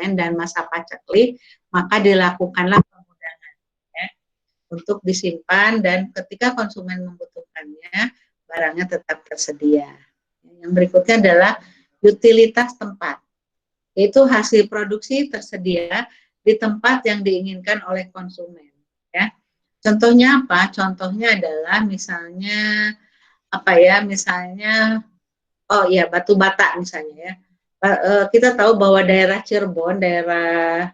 panen dan masa paceklik, maka dilakukanlah pemudangan ya, untuk disimpan dan ketika konsumen membutuhkannya, barangnya tetap tersedia. Yang berikutnya adalah utilitas tempat, yaitu hasil produksi tersedia di tempat yang diinginkan oleh konsumen. Ya. Contohnya apa? Contohnya adalah misalnya misalnya batu bata misalnya ya. Kita tahu bahwa daerah Cirebon, daerah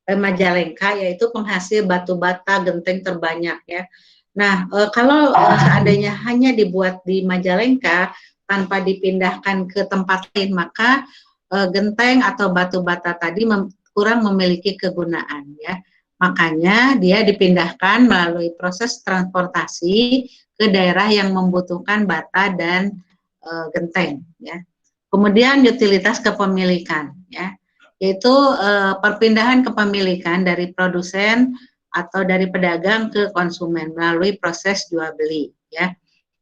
Majalengka yaitu penghasil batu bata genteng terbanyak ya. Nah, kalau seandainya hanya dibuat di Majalengka tanpa dipindahkan ke tempat lain, maka genteng atau batu bata tadi kurang memiliki kegunaan ya. Makanya dia dipindahkan melalui proses transportasi ke daerah yang membutuhkan bata dan genteng ya. Kemudian utilitas kepemilikan ya, yaitu perpindahan kepemilikan dari produsen atau dari pedagang ke konsumen melalui proses jual beli ya.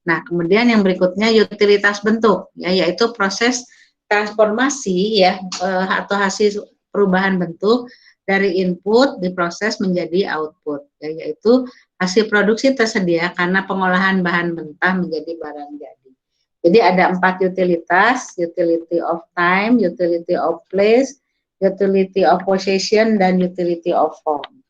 Nah, kemudian yang berikutnya utilitas bentuk ya, yaitu proses transformasi ya atau hasil perubahan bentuk dari input diproses menjadi output ya, yaitu hasil produksi tersedia karena pengolahan bahan mentah menjadi barang jadi. Jadi ada 4 utilitas, utility of time, utility of place, utility of possession, dan utility of form.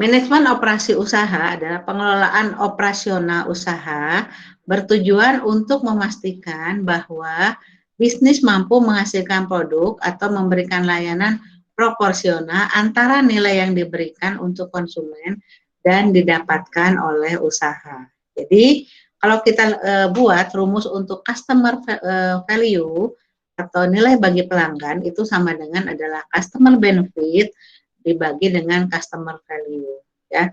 Manajemen operasi usaha adalah pengelolaan operasional usaha bertujuan untuk memastikan bahwa bisnis mampu menghasilkan produk atau memberikan layanan proporsional antara nilai yang diberikan untuk konsumen dan didapatkan oleh usaha. Jadi, kalau kita buat rumus untuk customer value atau nilai bagi pelanggan itu sama dengan adalah customer benefit dibagi dengan customer value ya.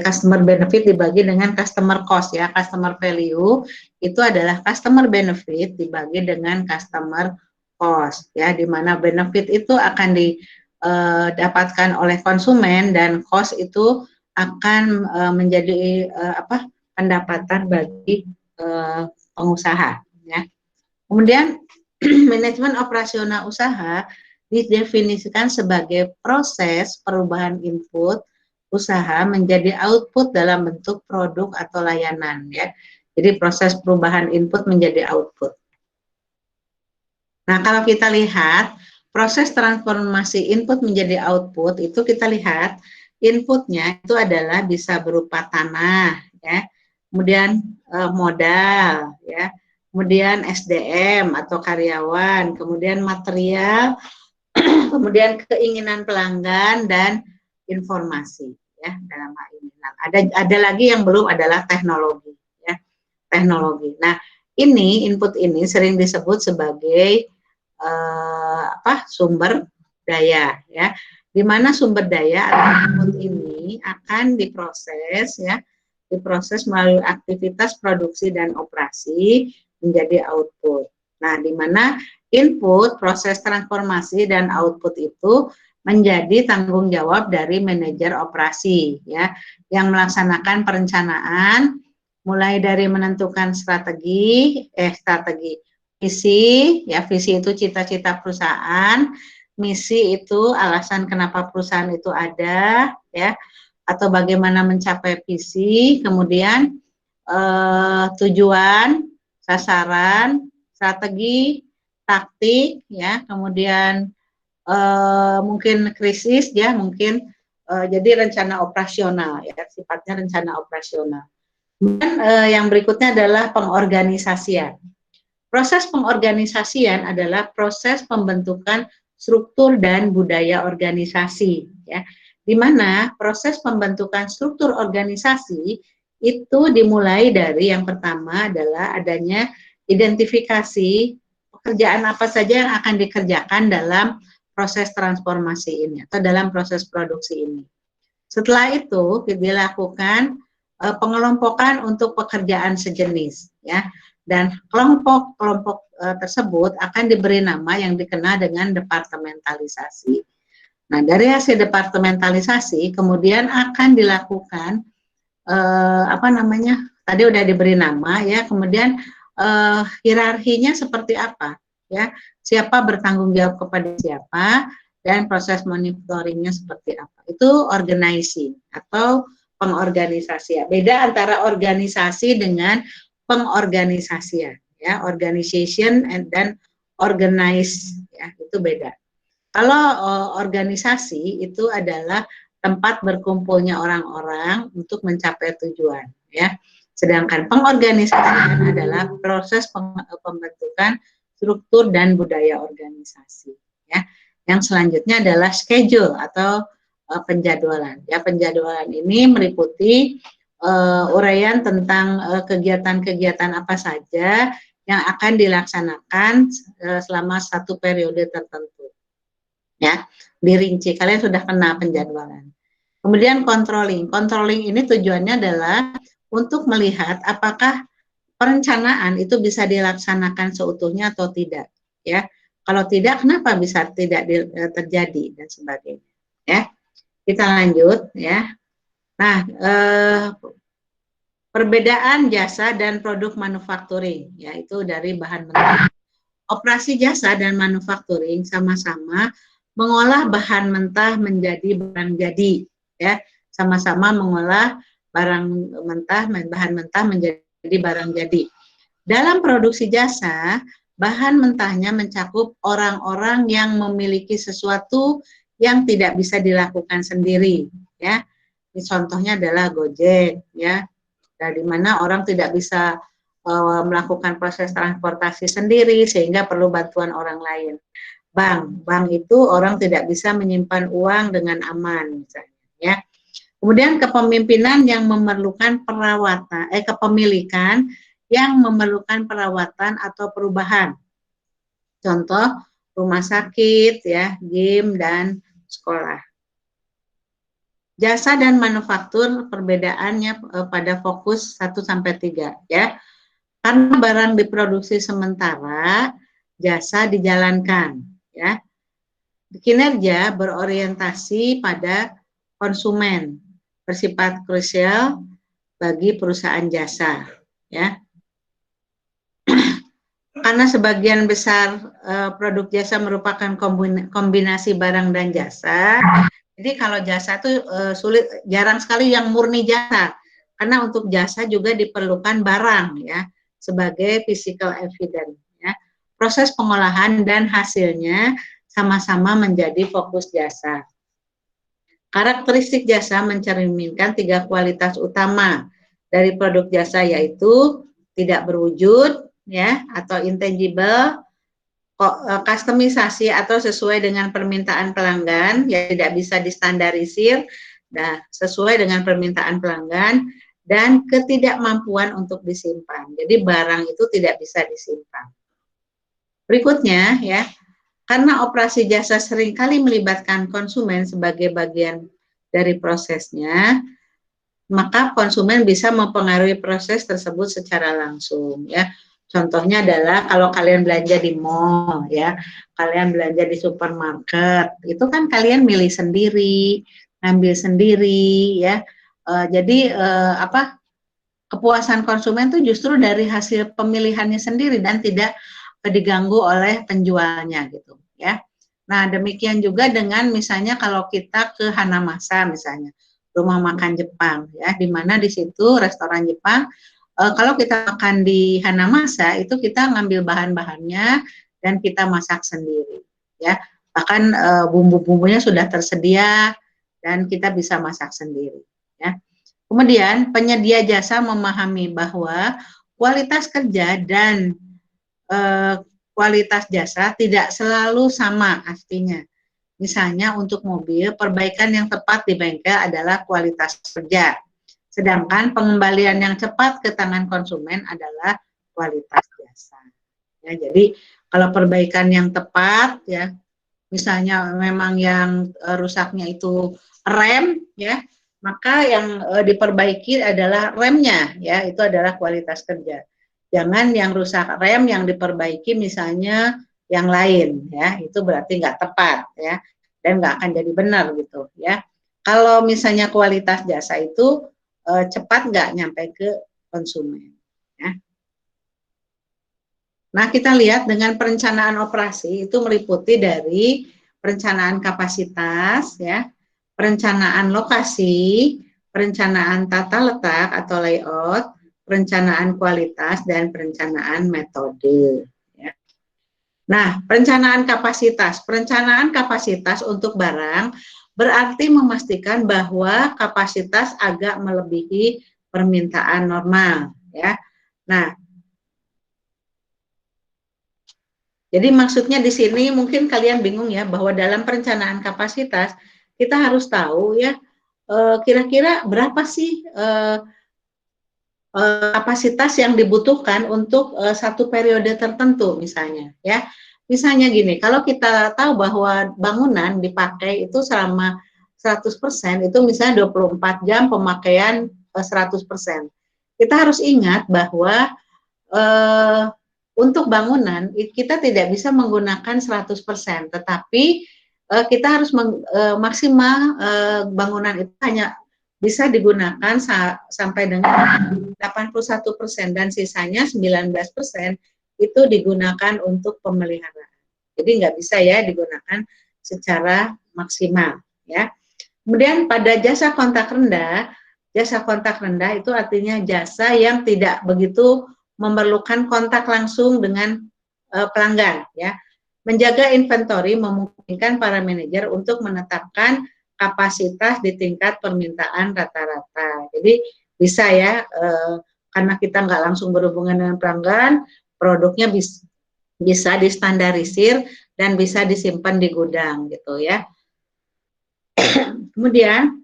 Customer benefit dibagi dengan customer cost ya. Customer value itu adalah customer benefit dibagi dengan customer cost ya, di mana benefit itu akan didapatkan oleh konsumen dan cost itu akan menjadi pendapatan bagi pengusaha ya. Kemudian manajemen operasional usaha didefinisikan sebagai proses perubahan input usaha menjadi output dalam bentuk produk atau layanan ya. Jadi proses perubahan input menjadi output. Nah, kalau kita lihat proses transformasi input menjadi output itu kita lihat inputnya itu adalah bisa berupa tanah ya. Kemudian modal ya. Kemudian SDM atau karyawan, kemudian material, kemudian keinginan pelanggan dan informasi ya dalam hal ini. Nah, ada lagi yang belum adalah teknologi ya, teknologi. Nah, ini input ini sering disebut sebagai sumber daya ya, di mana sumber daya atau input ini akan diproses melalui aktivitas produksi dan operasi menjadi output. Nah, di mana input, proses transformasi, dan output itu menjadi tanggung jawab dari manajer operasi ya, yang melaksanakan perencanaan mulai dari menentukan strategi, visi ya, visi itu cita-cita perusahaan, misi itu alasan kenapa perusahaan itu ada ya, atau bagaimana mencapai visi, kemudian tujuan, sasaran, strategi, taktik ya, kemudian mungkin krisis ya, mungkin jadi rencana operasional ya, sifatnya rencana operasional. Kemudian yang berikutnya adalah pengorganisasian. Proses pengorganisasian adalah proses pembentukan struktur dan budaya organisasi ya, di mana proses pembentukan struktur organisasi itu dimulai dari yang pertama adalah adanya identifikasi pekerjaan apa saja yang akan dikerjakan dalam proses transformasi ini atau dalam proses produksi ini. Setelah itu dilakukan pengelompokan untuk pekerjaan sejenis ya, dan kelompok-kelompok tersebut akan diberi nama yang dikenal dengan departementalisasi. Nah, dari hasil departementalisasi kemudian akan dilakukan tadi udah diberi nama ya, kemudian hierarkinya seperti apa? ya, siapa bertanggung jawab kepada siapa, dan proses monitoringnya seperti apa. Itu organizing atau pengorganisasian. Beda antara organisasi dengan pengorganisasian, ya, organization dan organize, ya, itu beda. Kalau organisasi itu adalah tempat berkumpulnya orang-orang untuk mencapai tujuan, ya. Sedangkan pengorganisasian adalah proses pembentukan struktur dan budaya organisasi, ya. Yang selanjutnya adalah schedule atau penjadwalan. Ya, penjadwalan ini meliputi uraian tentang kegiatan-kegiatan apa saja yang akan dilaksanakan selama satu periode tertentu. Ya, dirinci. Kalian sudah kenal penjadwalan. Kemudian controlling. Controlling ini tujuannya adalah untuk melihat apakah perencanaan itu bisa dilaksanakan seutuhnya atau tidak. Ya, kalau tidak, kenapa bisa tidak terjadi dan sebagainya. Ya, kita lanjut. Ya. Nah, perbedaan jasa dan produk manufacturing, yaitu dari bahan mentah. Operasi jasa dan manufacturing sama-sama mengolah bahan mentah menjadi barang jadi, ya, sama-sama mengolah barang mentah, bahan mentah menjadi barang jadi. Dalam produksi jasa, bahan mentahnya mencakup orang-orang yang memiliki sesuatu yang tidak bisa dilakukan sendiri, ya. Ini contohnya adalah Gojek, ya, dari mana orang tidak bisa melakukan proses transportasi sendiri sehingga perlu bantuan orang lain. Bank itu orang tidak bisa menyimpan uang dengan aman, misalnya, ya. Kemudian kepemimpinan yang memerlukan perawatan, kepemilikan yang memerlukan perawatan atau perubahan. Contoh rumah sakit, ya, gym dan sekolah. Jasa dan manufaktur perbedaannya pada fokus 1 sampai 3, ya. Karena barang diproduksi sementara, jasa dijalankan, ya. Kinerja berorientasi pada konsumen, bersifat krusial bagi perusahaan jasa, ya. Karena sebagian besar produk jasa merupakan kombinasi barang dan jasa, jadi kalau jasa itu jarang sekali yang murni jasa, karena untuk jasa juga diperlukan barang, ya, sebagai physical evidence, ya. Proses pengolahan dan hasilnya sama-sama menjadi fokus jasa. Karakteristik jasa mencerminkan 3 kualitas utama dari produk jasa, yaitu tidak berwujud, ya, atau intangible, kustomisasi atau sesuai dengan permintaan pelanggan, ya, tidak bisa distandarisir, nah, sesuai dengan permintaan pelanggan, dan ketidakmampuan untuk disimpan. Jadi barang itu tidak bisa disimpan. Berikutnya, ya, karena operasi jasa seringkali melibatkan konsumen sebagai bagian dari prosesnya, maka konsumen bisa mempengaruhi proses tersebut secara langsung, ya. Contohnya adalah kalau kalian belanja di mall, ya, kalian belanja di supermarket, itu kan kalian milih sendiri, ngambil sendiri, ya. Jadi kepuasan konsumen itu justru dari hasil pemilihannya sendiri dan tidak diganggu oleh penjualnya, gitu, ya. Nah, demikian juga dengan misalnya kalau kita ke Hanamasa misalnya, rumah makan Jepang, ya, di mana di situ restoran Jepang, kalau kita makan di Hanamasa itu kita ngambil bahan-bahannya dan kita masak sendiri, ya. Bahkan bumbu-bumbunya sudah tersedia dan kita bisa masak sendiri, ya. Kemudian penyedia jasa memahami bahwa kualitas kerja dan kualitas jasa tidak selalu sama artinya. Misalnya untuk mobil, perbaikan yang tepat di bengkel adalah kualitas kerja. Sedangkan pengembalian yang cepat ke tangan konsumen adalah kualitas jasa. Ya, jadi kalau perbaikan yang tepat, ya, misalnya memang yang rusaknya itu rem, ya, maka yang diperbaiki adalah remnya, ya, itu adalah kualitas kerja. Jangan yang rusak rem yang diperbaiki misalnya yang lain, ya, itu berarti nggak tepat, ya, dan nggak akan jadi benar gitu, ya. Kalau misalnya kualitas jasa itu cepat nggak nyampe ke konsumen, ya. Nah, kita lihat dengan perencanaan operasi itu meliputi dari perencanaan kapasitas, ya, perencanaan lokasi, perencanaan tata letak atau layout, perencanaan kualitas, dan perencanaan metode. Ya. Nah, perencanaan kapasitas untuk barang berarti memastikan bahwa kapasitas agak melebihi permintaan normal, ya. Nah, jadi maksudnya di sini mungkin kalian bingung ya bahwa dalam perencanaan kapasitas kita harus tahu ya kira-kira berapa sih kapasitas yang dibutuhkan untuk satu periode tertentu misalnya ya. Misalnya gini, kalau kita tahu bahwa bangunan dipakai itu selama 100%, itu misalnya 24 jam pemakaian 100%. Kita harus ingat bahwa eh, untuk bangunan kita tidak bisa menggunakan 100%, tetapi kita harus maksimal bangunan itu hanya bisa digunakan sampai dengan 81% dan sisanya 19% itu digunakan untuk pemeliharaan. Jadi nggak bisa ya digunakan secara maksimal ya. Kemudian pada jasa kontak rendah itu artinya jasa yang tidak begitu memerlukan kontak langsung dengan pelanggan ya. Menjaga inventory memungkinkan para manajer untuk menetapkan kapasitas di tingkat permintaan rata-rata. Jadi bisa ya karena kita nggak langsung berhubungan dengan pelanggan, produknya bisa distandarisir dan bisa disimpan di gudang gitu ya. Kemudian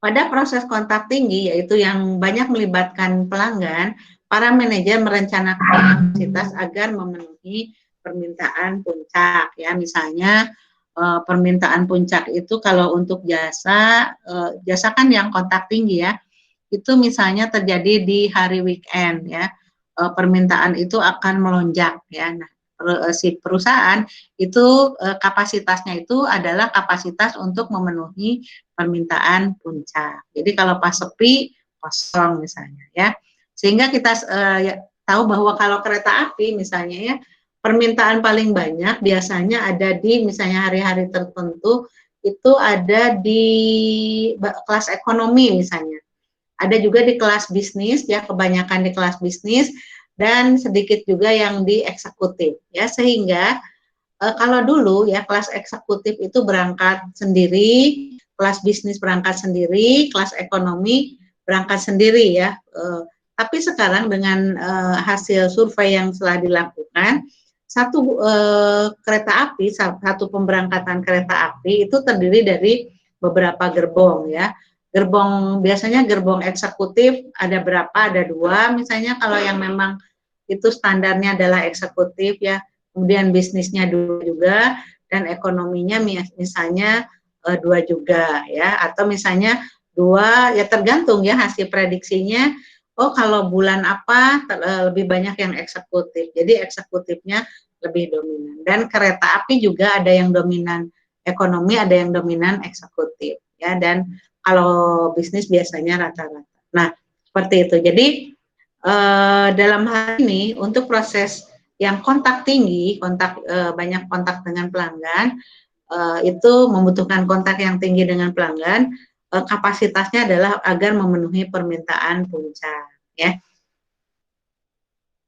pada proses kontak tinggi, yaitu yang banyak melibatkan pelanggan, para manajer merencanakan kapasitas agar memenuhi permintaan puncak. Ya, misalnya permintaan puncak itu kalau untuk jasa kan yang kontak tinggi ya, itu misalnya terjadi di hari weekend ya, permintaan itu akan melonjak ya. Nah, si perusahaan itu kapasitasnya itu adalah kapasitas untuk memenuhi permintaan puncak. Jadi kalau pas sepi kosong misalnya ya. Sehingga kita tahu bahwa kalau kereta api misalnya ya permintaan paling banyak biasanya ada di misalnya hari-hari tertentu itu ada di kelas ekonomi misalnya. Ada juga di kelas bisnis ya, kebanyakan di kelas bisnis dan sedikit juga yang di eksekutif ya, sehingga kalau dulu ya kelas eksekutif itu berangkat sendiri, kelas bisnis berangkat sendiri, kelas ekonomi berangkat sendiri ya. Tapi sekarang dengan hasil survei yang telah dilakukan, satu kereta api, satu pemberangkatan kereta api itu terdiri dari beberapa gerbong ya. Gerbong biasanya gerbong eksekutif ada berapa? Ada dua misalnya kalau yang memang itu standarnya adalah eksekutif ya. Kemudian bisnisnya dua juga dan ekonominya misalnya dua juga ya, atau misalnya dua ya tergantung ya hasil prediksinya. Oh kalau bulan apa lebih banyak yang eksekutif, jadi eksekutifnya lebih dominan. Dan kereta api juga ada yang dominan ekonomi, ada yang dominan eksekutif ya. Dan kalau bisnis biasanya rata-rata. Nah seperti itu. Jadi dalam hal ini untuk proses yang kontak tinggi, banyak kontak dengan pelanggan, itu membutuhkan kontak yang tinggi dengan pelanggan, kapasitasnya adalah agar memenuhi permintaan puncak, ya.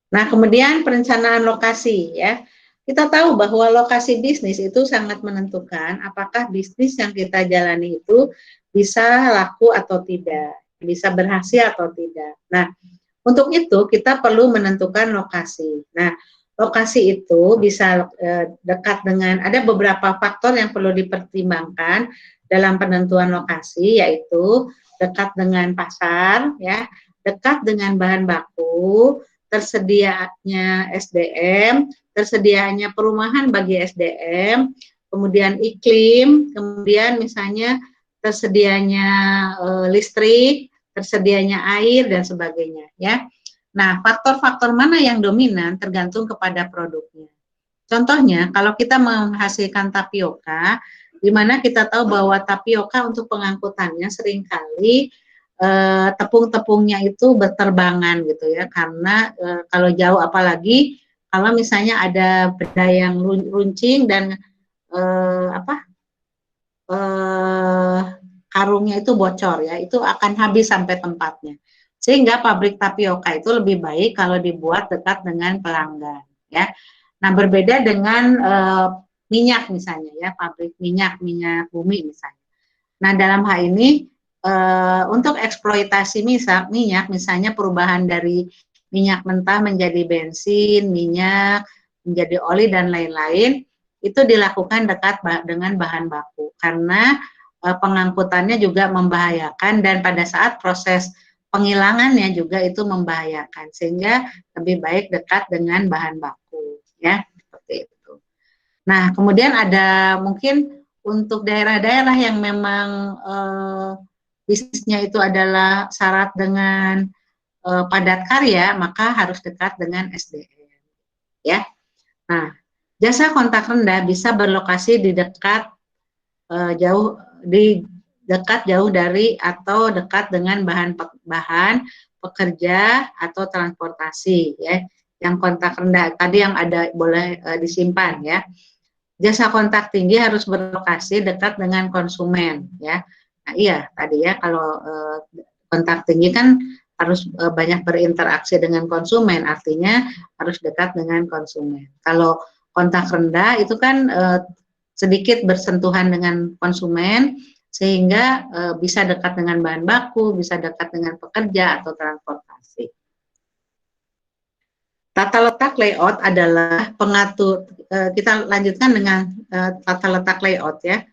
Nah, kemudian perencanaan lokasi, ya. Kita tahu bahwa lokasi bisnis itu sangat menentukan apakah bisnis yang kita jalani itu bisa laku atau tidak, bisa berhasil atau tidak. Nah, untuk itu kita perlu menentukan lokasi. Nah, lokasi itu bisa dekat dengan ada beberapa faktor yang perlu dipertimbangkan dalam penentuan lokasi, yaitu dekat dengan pasar, ya, dekat dengan bahan baku, tersedianya SDM, tersedianya perumahan bagi SDM, kemudian iklim, kemudian misalnya tersedianya listrik, tersedianya air dan sebagainya ya. Nah, faktor-faktor mana yang dominan tergantung kepada produknya. Contohnya, kalau kita menghasilkan tapioka, di mana kita tahu bahwa tapioka untuk pengangkutannya seringkali tepung-tepungnya itu berterbangan gitu ya, karena kalau jauh apalagi kalau misalnya ada benda yang runcing dan karungnya itu bocor ya, itu akan habis sampai tempatnya. Sehingga pabrik tapioka itu lebih baik kalau dibuat dekat dengan pelanggan ya. Nah, berbeda dengan minyak misalnya ya, pabrik minyak bumi misalnya. Nah, dalam hal ini untuk eksploitasi minyak misalnya perubahan dari minyak mentah menjadi bensin, minyak menjadi oli dan lain-lain, itu dilakukan dekat dengan bahan baku karena pengangkutannya juga membahayakan dan pada saat proses penghilangannya juga itu membahayakan, sehingga lebih baik dekat dengan bahan baku ya, seperti itu. Nah, kemudian ada mungkin untuk daerah-daerah yang memang bisnisnya itu adalah syarat dengan padat karya, maka harus dekat dengan SDM ya. Nah, jasa kontak rendah bisa berlokasi di dekat jauh dari atau dekat dengan bahan pekerja atau transportasi ya. Yang kontak rendah tadi yang ada boleh disimpan ya. Jasa kontak tinggi harus berlokasi dekat dengan konsumen ya. Nah, iya tadi ya, kalau kontak tinggi kan harus banyak berinteraksi dengan konsumen, artinya harus dekat dengan konsumen. Kalau kontak rendah itu kan sedikit bersentuhan dengan konsumen, sehingga bisa dekat dengan bahan baku, bisa dekat dengan pekerja atau transportasi. Tata letak layout adalah pengatur, kita lanjutkan dengan tata letak layout ya.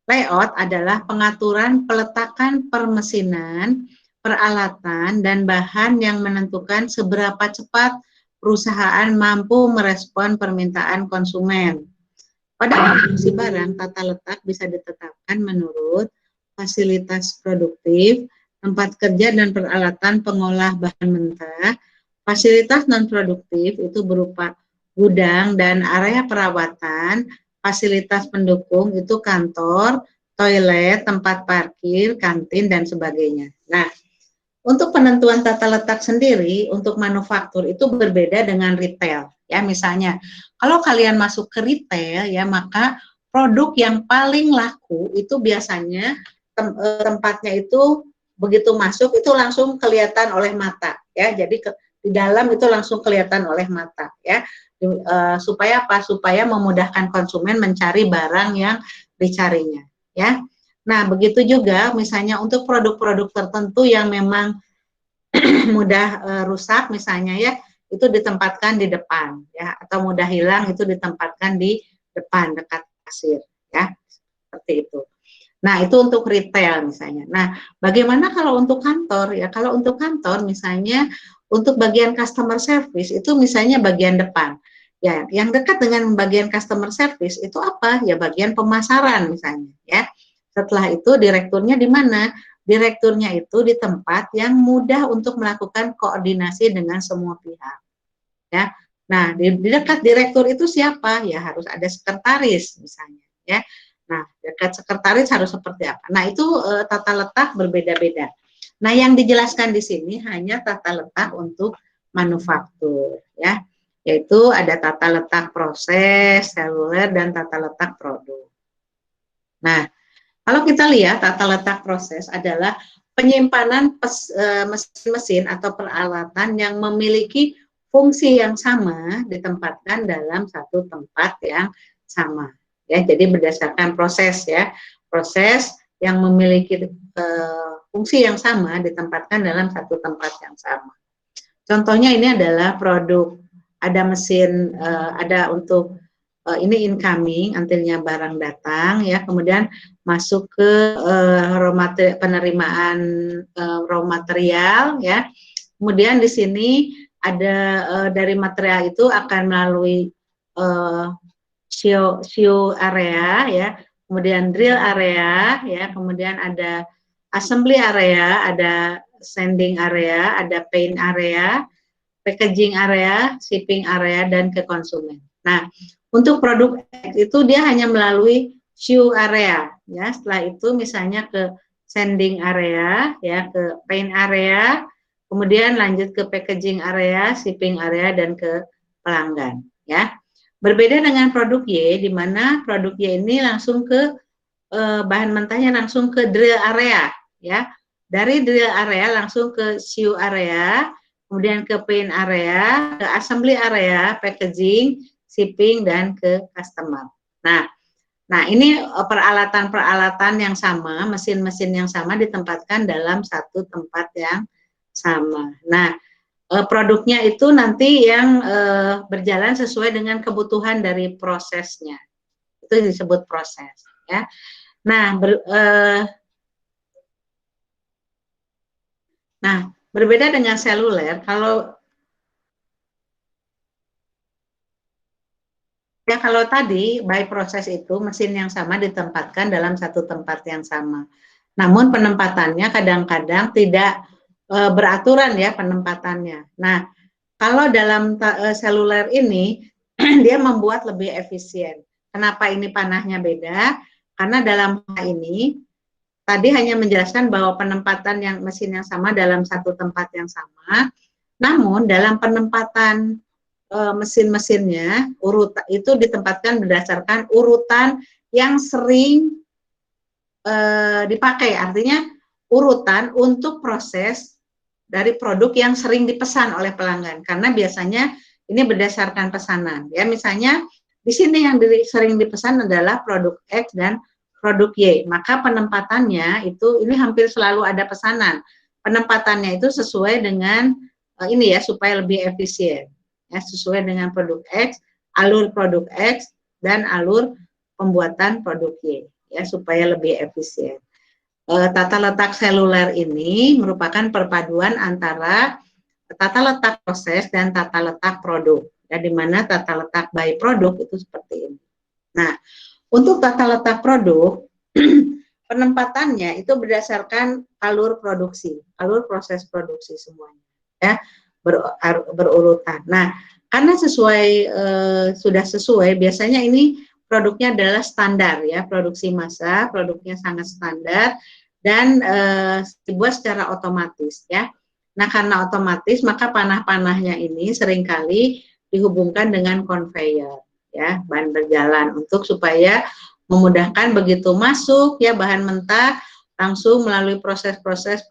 Layout adalah pengaturan peletakan permesinan, peralatan, dan bahan yang menentukan seberapa cepat perusahaan mampu merespon permintaan konsumen. Pada produksi barang, tata letak bisa ditetapkan menurut fasilitas produktif, tempat kerja dan peralatan pengolah bahan mentah. Fasilitas non-produktif itu berupa gudang dan area perawatan, fasilitas pendukung itu kantor, toilet, tempat parkir, kantin, dan sebagainya. Nah, untuk penentuan tata letak sendiri untuk manufaktur itu berbeda dengan retail. Ya, misalnya kalau kalian masuk ke retail ya, maka produk yang paling laku itu biasanya tempatnya itu begitu masuk itu langsung kelihatan oleh mata ya. Jadi di dalam itu langsung kelihatan oleh mata ya. Supaya apa? Supaya memudahkan konsumen mencari barang yang dicarinya ya. Nah, begitu juga misalnya untuk produk-produk tertentu yang memang mudah rusak misalnya ya, itu ditempatkan di depan ya, atau mudah hilang itu ditempatkan di depan dekat kasir ya, seperti itu. Nah, itu untuk retail misalnya. Nah, bagaimana kalau untuk kantor ya? Kalau untuk kantor misalnya untuk bagian customer service itu misalnya bagian depan. Ya, yang dekat dengan bagian customer service itu apa? Ya bagian pemasaran misalnya ya. Setelah itu direkturnya di mana? Direkturnya itu di tempat yang mudah untuk melakukan koordinasi dengan semua pihak ya. Nah, di dekat direktur itu siapa? Ya harus ada sekretaris misalnya ya. Nah, dekat sekretaris harus seperti apa? Nah, itu tata letak berbeda-beda. Nah, yang dijelaskan di sini hanya tata letak untuk manufaktur ya. Yaitu ada tata letak proses, seluler, dan tata letak produk. Nah, kalau kita lihat tata letak proses adalah penyimpanan mesin-mesin atau peralatan yang memiliki fungsi yang sama ditempatkan dalam satu tempat yang sama. Ya, jadi berdasarkan proses ya, proses yang memiliki fungsi yang sama ditempatkan dalam satu tempat yang sama. Contohnya ini adalah produk, ada mesin, ada untuk ini incoming, artinya barang datang ya, kemudian masuk ke penerimaan raw material ya. Kemudian di sini ada dari material itu akan melalui show area ya, kemudian drill area ya, kemudian ada assembly area, ada sanding area, ada paint area, packaging area, shipping area, dan ke konsumen. Nah, untuk produk X itu dia hanya melalui shoe area, ya. Setelah itu misalnya ke sanding area, ya, ke paint area, kemudian lanjut ke packaging area, shipping area, dan ke pelanggan, ya. Berbeda dengan produk Y, di mana produk Y ini langsung ke bahan mentahnya langsung ke drill area, ya. Dari drill area langsung ke sew area, kemudian ke paint area, ke assembly area, packaging, shipping, dan ke customer. Nah, ini peralatan-peralatan yang sama, mesin-mesin yang sama ditempatkan dalam satu tempat yang sama. Nah, produknya itu nanti yang berjalan sesuai dengan kebutuhan dari prosesnya. Itu disebut proses, ya. Nah, berbeda dengan seluler, kalau tadi by proses itu mesin yang sama ditempatkan dalam satu tempat yang sama. Namun penempatannya kadang-kadang tidak beraturan ya penempatannya. Nah, kalau dalam seluler ini dia membuat lebih efisien. Kenapa ini panahnya beda? Karena dalam hal ini tadi hanya menjelaskan bahwa penempatan yang mesin yang sama dalam satu tempat yang sama, namun dalam penempatan mesin-mesinnya itu ditempatkan berdasarkan urutan yang sering dipakai, artinya urutan untuk proses dari produk yang sering dipesan oleh pelanggan, karena biasanya ini berdasarkan pesanan, ya. Misalnya di sini yang sering dipesan adalah produk X dan produk Y, maka penempatannya itu ini hampir selalu ada pesanan. Penempatannya itu sesuai dengan ini ya, supaya lebih efisien, ya, sesuai dengan produk X, alur produk X dan alur pembuatan produk Y, ya, supaya lebih efisien. Tata letak seluler ini merupakan perpaduan antara tata letak proses dan tata letak produk, ya, di mana tata letak by produk itu seperti ini. Nah, untuk tata letak produk penempatannya itu berdasarkan alur produksi, alur proses produksi semuanya, ya, berurutan. Nah, karena sudah sesuai, biasanya ini produknya adalah standar, ya, produksi massa, produknya sangat standar dan dibuat secara otomatis, ya. Nah, karena otomatis maka panah-panahnya ini seringkali dihubungkan dengan conveyor, ya, bahan berjalan untuk supaya memudahkan begitu masuk ya bahan mentah langsung melalui proses-proses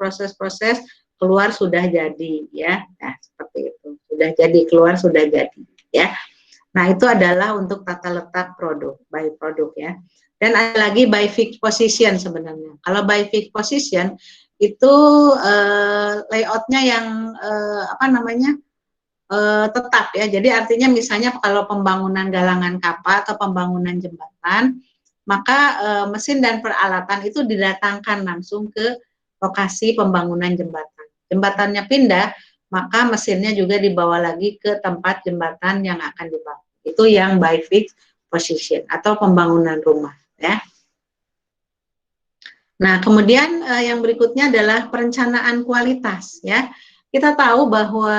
keluar sudah jadi, ya. Nah, seperti itu. Sudah jadi, keluar sudah jadi, ya. Nah, itu adalah untuk tata letak produk, by produk, ya. Dan ada lagi by fixed position sebenarnya. Kalau by fixed position itu layoutnya yang tetap, ya. Jadi artinya misalnya kalau pembangunan galangan kapal atau pembangunan jembatan, maka mesin dan peralatan itu didatangkan langsung ke lokasi pembangunan jembatan. Jembatannya pindah, maka mesinnya juga dibawa lagi ke tempat jembatan yang akan dibangun. Itu yang by fixed position atau pembangunan rumah, ya. Nah, kemudian yang berikutnya adalah perencanaan kualitas, ya. Kita tahu bahwa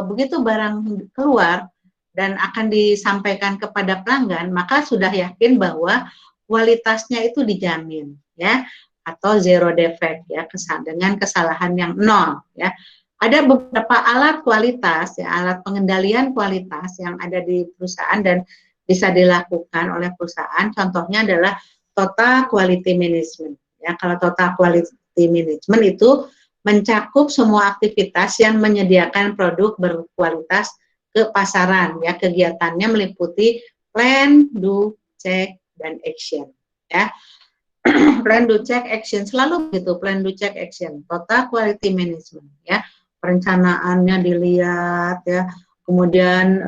begitu barang keluar dan akan disampaikan kepada pelanggan, maka sudah yakin bahwa kualitasnya itu dijamin, ya, atau zero defect, ya, dengan kesalahan yang nol, ya. Ada beberapa alat kualitas, ya, alat pengendalian kualitas yang ada di perusahaan dan bisa dilakukan oleh perusahaan. Contohnya adalah total quality management. Ya, kalau total quality management itu mencakup semua aktivitas yang menyediakan produk berkualitas ke pasaran, ya. Kegiatannya meliputi plan, do, check, dan action, ya. Plan, do, check, action, selalu begitu, plan, do, check, action, total quality management, ya. Perencanaannya dilihat, ya, kemudian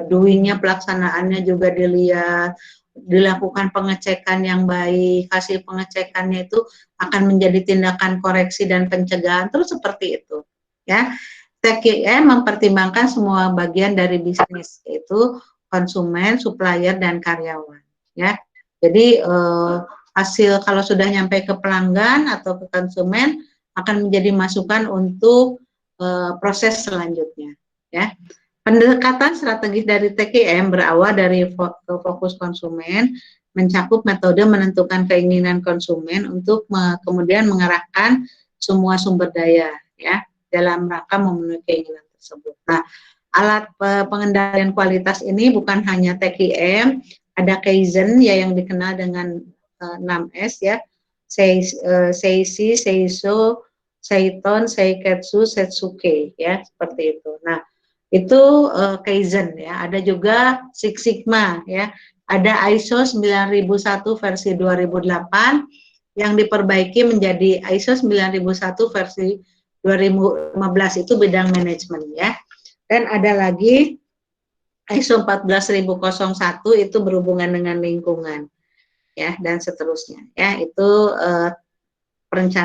doing-nya, pelaksanaannya juga dilihat, dilakukan pengecekan yang baik, hasil pengecekannya itu akan menjadi tindakan koreksi dan pencegahan, terus seperti itu, ya. TQM mempertimbangkan semua bagian dari bisnis, yaitu konsumen, supplier, dan karyawan, ya. Jadi hasil kalau sudah nyampe ke pelanggan atau ke konsumen akan menjadi masukan untuk proses selanjutnya, ya. Pendekatan strategis dari TQM berawal dari fokus konsumen, mencakup metode menentukan keinginan konsumen untuk kemudian mengarahkan semua sumber daya, ya, dalam rangka memenuhi keinginan tersebut. Nah, alat pengendalian kualitas ini bukan hanya TQM, ada Kaizen ya yang dikenal dengan 6S ya, Seishi, Seiso, Seiton, Seiketsu, Setsuke ya, seperti itu. Nah, itu Kaizen ya. Ada juga Six Sigma ya. Ada ISO 9001 versi 2008 yang diperbaiki menjadi ISO 9001 versi 2015, itu bidang manajemen ya. Dan ada lagi ISO 14001 itu berhubungan dengan lingkungan ya, dan seterusnya ya. Itu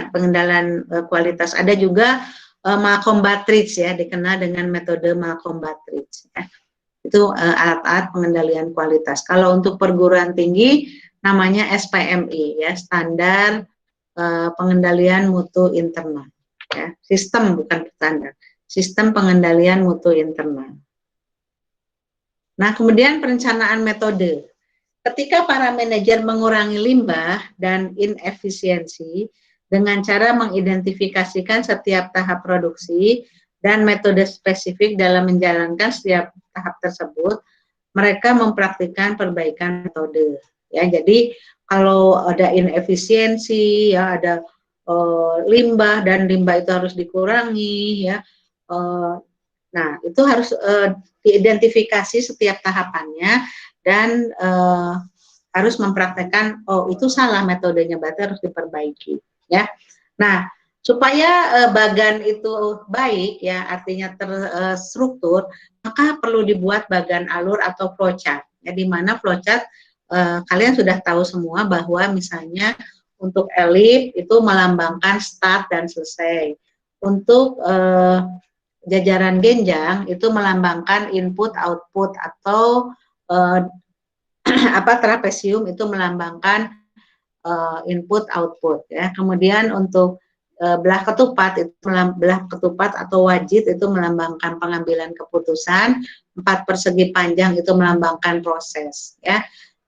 pengendalian kualitas. Ada juga Malcolm Baldrige ya, dikenal dengan metode Malcolm Baldrige ya. Itu alat-alat pengendalian kualitas. Kalau untuk perguruan tinggi namanya SPMI ya, standar pengendalian mutu internal ya. Sistem bukan standar, sistem pengendalian mutu internal. Nah, kemudian perencanaan metode. Ketika para manajer mengurangi limbah dan inefisiensi dengan cara mengidentifikasikan setiap tahap produksi dan metode spesifik dalam menjalankan setiap tahap tersebut, mereka mempraktikkan perbaikan metode. Ya, jadi kalau ada inefisiensi, ya ada limbah dan limbah itu harus dikurangi, ya. Nah, itu harus diidentifikasi setiap tahapannya dan harus mempraktekkan, oh itu salah metodenya, berarti harus diperbaiki ya. Nah, supaya bagan itu baik ya, artinya terstruktur, maka perlu dibuat bagan alur atau flowchart ya, di mana flowchart kalian sudah tahu semua bahwa misalnya untuk elip itu melambangkan start dan selesai, untuk jajaran genjang itu melambangkan input output, atau trapesium itu melambangkan input output ya. Kemudian untuk belah ketupat itu belah ketupat atau wajit itu melambangkan pengambilan keputusan, 4 persegi panjang itu melambangkan proses ya.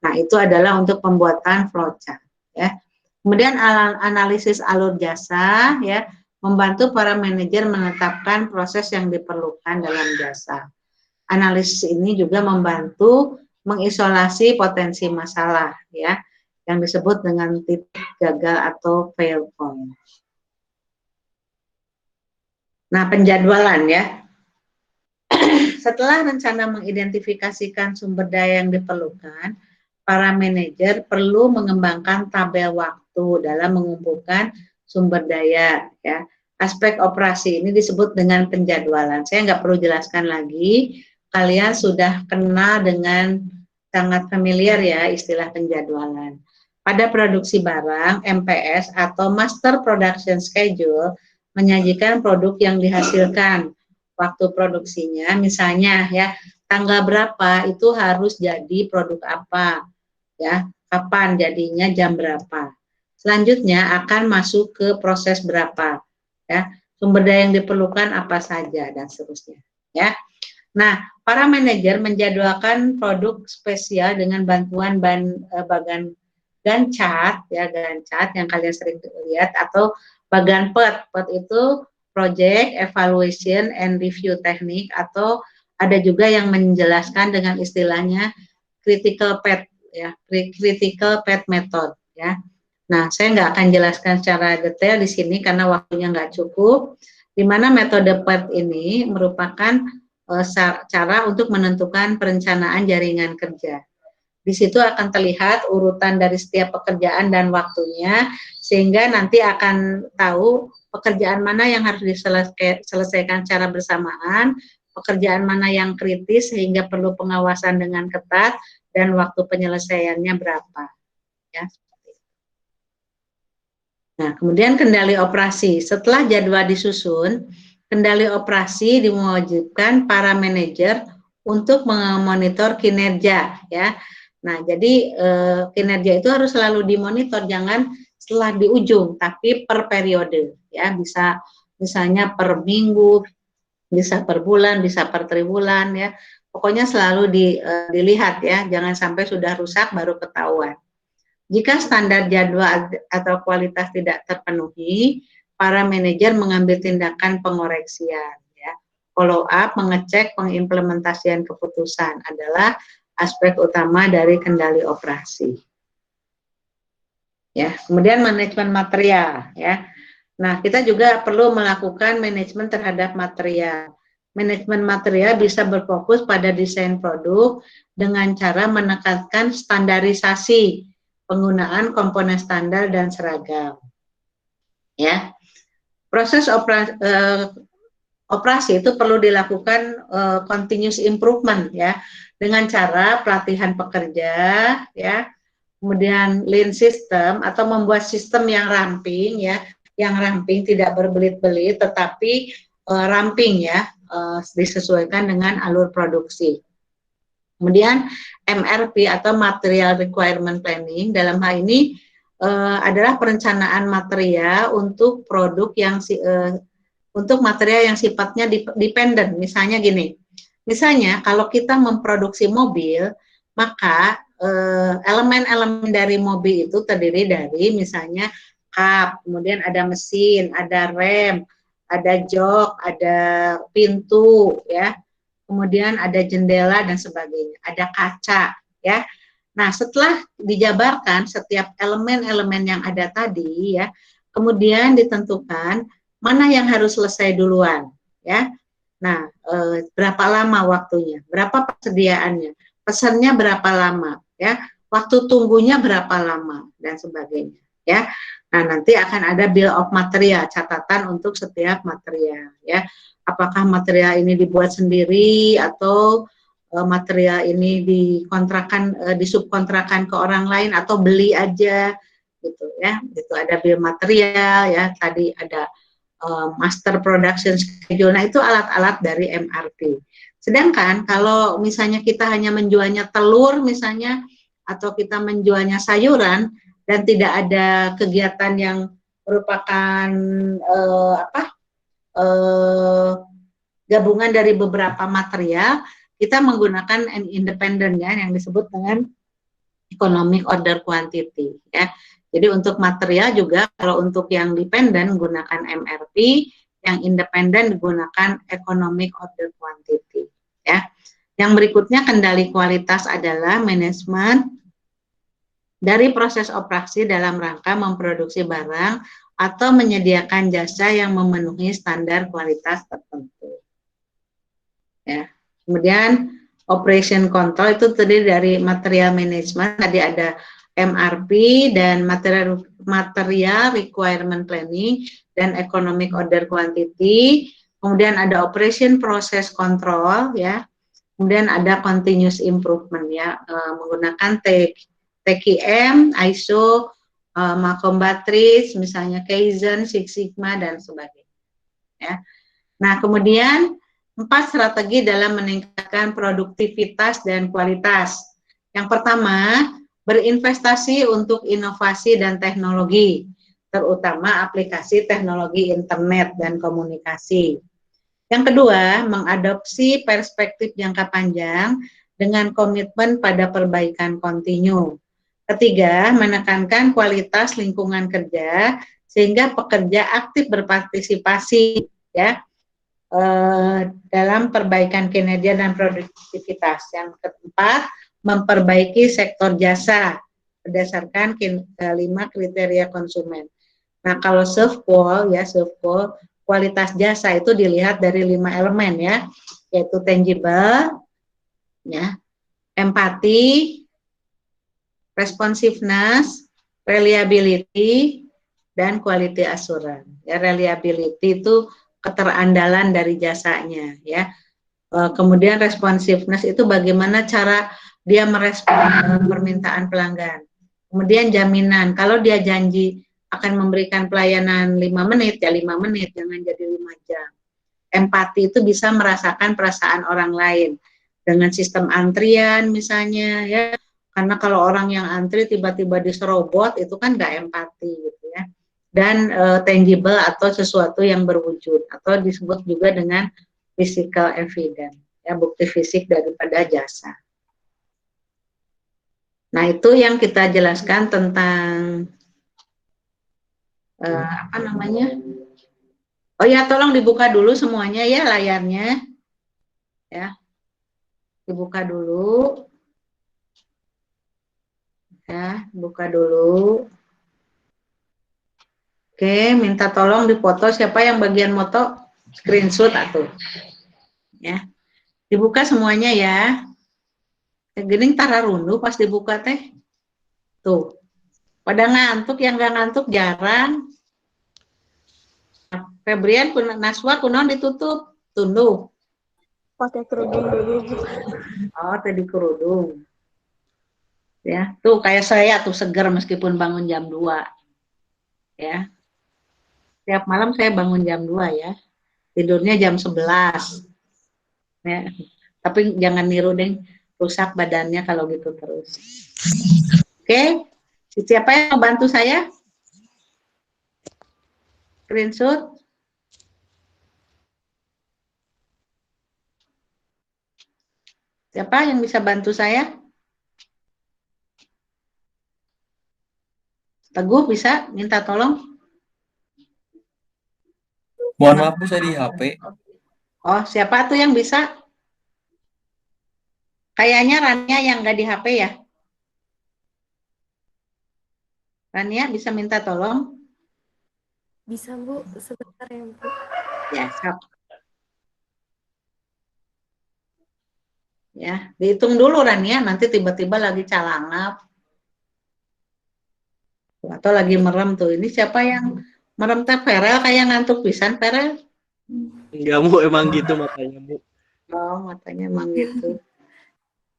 Nah, itu adalah untuk pembuatan flowchart ya. Kemudian analisis alur jasa ya, membantu para manajer menetapkan proses yang diperlukan dalam jasa. Analisis ini juga membantu mengisolasi potensi masalah ya, yang disebut dengan titik gagal atau fail point. Nah, penjadwalan ya. Setelah rencana mengidentifikasikan sumber daya yang diperlukan, para manajer perlu mengembangkan tabel waktu dalam mengumpulkan sumber daya ya. Aspek operasi ini disebut dengan penjadwalan. Saya nggak perlu jelaskan lagi, kalian sudah kenal dengan sangat familiar ya istilah penjadwalan. Pada produksi barang, MPS atau Master Production Schedule menyajikan produk yang dihasilkan, waktu produksinya, misalnya ya, tanggal berapa itu harus jadi produk apa ya, kapan jadinya, jam berapa. Selanjutnya akan masuk ke proses berapa ya, sumber daya yang diperlukan apa saja, dan seterusnya ya. Nah, para manajer menjadwalkan produk spesial dengan bantuan bagan Gantt chart ya, Gantt chart yang kalian sering lihat, atau bagan PET. PET itu Project Evaluation and Review Technique, atau ada juga yang menjelaskan dengan istilahnya Critical PET ya, Critical PET Method ya. Nah, saya nggak akan jelaskan secara detail di sini karena waktunya nggak cukup. Di mana metode PET ini merupakan cara untuk menentukan perencanaan jaringan kerja. Di situ akan terlihat urutan dari setiap pekerjaan dan waktunya, sehingga nanti akan tahu pekerjaan mana yang harus diselesaikan secara bersamaan, pekerjaan mana yang kritis sehingga perlu pengawasan dengan ketat, dan waktu penyelesaiannya berapa. Ya. Nah, kemudian kendali operasi. Setelah jadwal disusun, kendali operasi mewajibkan para manajer untuk memonitor kinerja ya. Nah, jadi kinerja itu harus selalu dimonitor, jangan setelah di ujung, tapi per periode ya, bisa misalnya per minggu, bisa per bulan, bisa per triwulan ya. Pokoknya selalu dilihat ya, jangan sampai sudah rusak baru ketahuan. Jika standar jadwal atau kualitas tidak terpenuhi, para manajer mengambil tindakan pengoreksian ya. follow up, mengecek pengimplementasian keputusan adalah aspek utama dari kendali operasi. Ya, kemudian manajemen material ya. Nah, kita juga perlu melakukan manajemen terhadap material. Manajemen material bisa berfokus pada desain produk dengan cara menekankan standarisasi penggunaan komponen standar dan seragam. Ya, proses operasi itu perlu dilakukan continuous improvement ya, dengan cara pelatihan pekerja ya, kemudian lean system atau membuat sistem yang ramping ya, yang ramping tidak berbelit-belit tetapi ramping ya, disesuaikan dengan alur produksi. Kemudian MRP atau Material Requirement Planning dalam hal ini adalah perencanaan material untuk produk yang untuk material yang sifatnya dependen. Misalnya gini, misalnya kalau kita memproduksi mobil, maka elemen-elemen dari mobil itu terdiri dari misalnya kap, kemudian ada mesin, ada rem, ada jok, ada pintu, ya, kemudian ada jendela dan sebagainya, ada kaca, ya. Nah, setelah dijabarkan setiap elemen-elemen yang ada tadi, ya, kemudian ditentukan mana yang harus selesai duluan, ya. Nah, berapa lama waktunya, berapa persediaannya, pesannya berapa lama, ya, waktu tunggunya berapa lama dan sebagainya, ya. Nah, nanti akan ada bill of material, catatan untuk setiap material, ya. Apakah material ini dibuat sendiri atau material ini disubkontrakan ke orang lain atau beli aja, gitu ya. Itu ada bill material, ya. Tadi ada master production schedule. Nah, itu alat-alat dari MRP. Sedangkan kalau misalnya kita hanya menjualnya telur misalnya, atau kita menjualnya sayuran dan tidak ada kegiatan yang merupakan gabungan dari beberapa material, kita menggunakan an independent ya, yang disebut dengan economic order quantity ya. Jadi untuk material juga kalau untuk yang dependent menggunakan MRP, yang independen digunakan economic order quantity ya. Yang berikutnya kendali kualitas adalah manajemen dari proses operasi dalam rangka memproduksi barang atau menyediakan jasa yang memenuhi standar kualitas tertentu. Ya. Kemudian operation control itu terdiri dari material management, tadi ada MRP dan material requirement planning dan economic order quantity. Kemudian ada operation process control ya. Kemudian ada continuous improvement ya, menggunakan TQM, ISO, Malcolm Batres, misalnya Kaizen, Six Sigma dan sebagainya. Ya. Nah, kemudian 4 strategi dalam meningkatkan produktivitas dan kualitas. Yang pertama, berinvestasi untuk inovasi dan teknologi, terutama aplikasi teknologi internet dan komunikasi. Yang kedua, mengadopsi perspektif jangka panjang dengan komitmen pada perbaikan kontinu. Ketiga, menekankan kualitas lingkungan kerja sehingga pekerja aktif berpartisipasi ya dalam perbaikan kinerja dan produktivitas. Yang keempat, memperbaiki sektor jasa berdasarkan 5 kriteria konsumen. Nah, kalau SurfQual ya, SurfQual kualitas jasa itu dilihat dari 5 elemen ya, yaitu tangible, ya, empati, responsiveness, reliability, dan quality assurance. Ya, reliability itu keterandalan dari jasanya ya. Kemudian responsiveness itu bagaimana cara dia merespon permintaan pelanggan. Kemudian jaminan, kalau dia janji akan memberikan pelayanan 5 menit ya 5 menit, jangan jadi 5 jam. Empati itu bisa merasakan perasaan orang lain dengan sistem antrian misalnya ya. Karena kalau orang yang antri tiba-tiba diserobot itu kan nggak empati gitu ya. Dan tangible atau sesuatu yang berwujud atau disebut juga dengan physical evidence ya, bukti fisik daripada jasa. Nah, itu yang kita jelaskan tentang Oh ya, tolong dibuka dulu semuanya ya layarnya. Ya, dibuka dulu. Ya, buka dulu. Oke, minta tolong dipoto siapa yang bagian moto screenshot atau ya. Dibuka semuanya ya. Gening tara rundu pas dibuka teh. Tuh. Pada ngantuk, yang nggak ngantuk jarang. Febrian Naswa kunaon ditutup. Tunduh. Pakai kerudung dulu. Oh, tadi kerudung. Ya, tuh kayak saya tuh seger meskipun bangun jam 2. Ya. Tiap malam saya bangun jam 2 ya. Tidurnya jam 11. Ya. Tapi jangan niru deh, rusak badannya kalau gitu terus. Oke, siapa yang mau bantu saya? Screenshot. Siapa yang bisa bantu saya? Teguh bisa minta tolong? Mohon maaf Bu, saya di HP. Oh, siapa tuh yang bisa? Kayaknya Rania yang nggak di HP ya. Rania bisa minta tolong? Bisa Bu, sebentar ya Bu. Ya, siap. Ya, dihitung dulu Rania, nanti tiba-tiba lagi calangap. Atau lagi merem tuh. Ini siapa yang merem teh? Ferel kayak ngantuk pisan, Ferel? Enggak Bu, emang gitu matanya Bu. Oh, matanya emang gitu.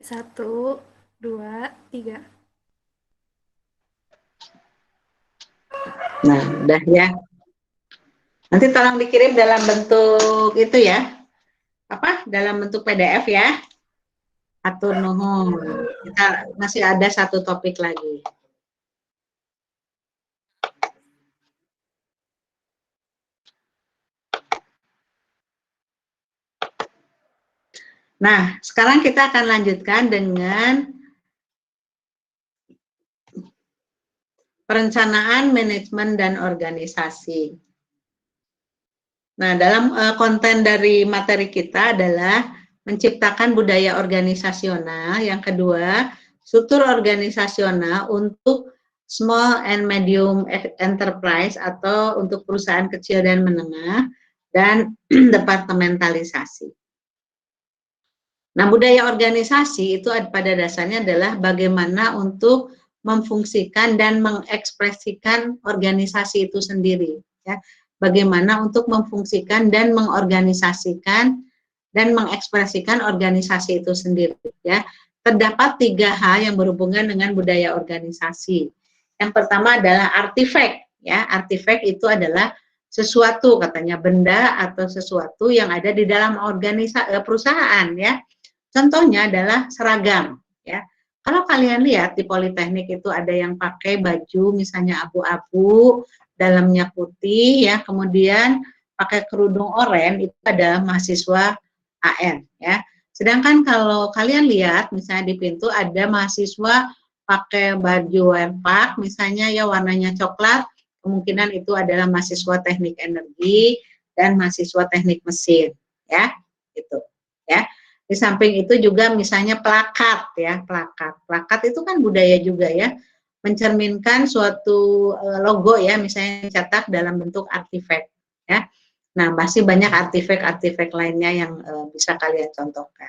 1, 2, 3. Nah, udah ya. Nanti tolong dikirim dalam bentuk itu ya. Apa? Dalam bentuk PDF ya. Atur nuhun. Kita masih ada satu topik lagi. Nah, sekarang kita akan lanjutkan dengan perencanaan, manajemen, dan organisasi. Nah, dalam konten dari materi kita adalah menciptakan budaya organisasional. Yang kedua, struktur organisasional untuk small and medium enterprise atau untuk perusahaan kecil dan menengah, dan departementalisasi. Nah, budaya organisasi itu pada dasarnya adalah bagaimana untuk memfungsikan dan mengekspresikan organisasi itu sendiri. Ya. Bagaimana untuk memfungsikan dan mengorganisasikan dan mengekspresikan organisasi itu sendiri. Ya. Terdapat 3 hal yang berhubungan dengan budaya organisasi. Yang pertama adalah artifak. Ya, artifak itu adalah sesuatu, katanya benda atau sesuatu yang ada di dalam perusahaan, ya. Contohnya adalah seragam, ya. Kalau kalian lihat di Politeknik itu ada yang pakai baju misalnya abu-abu, dalamnya putih, ya, kemudian pakai kerudung oranye, itu adalah mahasiswa AN, ya. Sedangkan kalau kalian lihat misalnya di pintu ada mahasiswa pakai baju werpak, misalnya ya warnanya coklat, kemungkinan itu adalah mahasiswa teknik energi dan mahasiswa teknik mesin, ya, gitu, ya. Di samping itu juga misalnya plakat, ya, plakat itu kan budaya juga, ya, mencerminkan suatu logo, ya, misalnya cetak dalam bentuk artifak, ya. Nah, masih banyak artifak lainnya yang bisa kalian contohkan.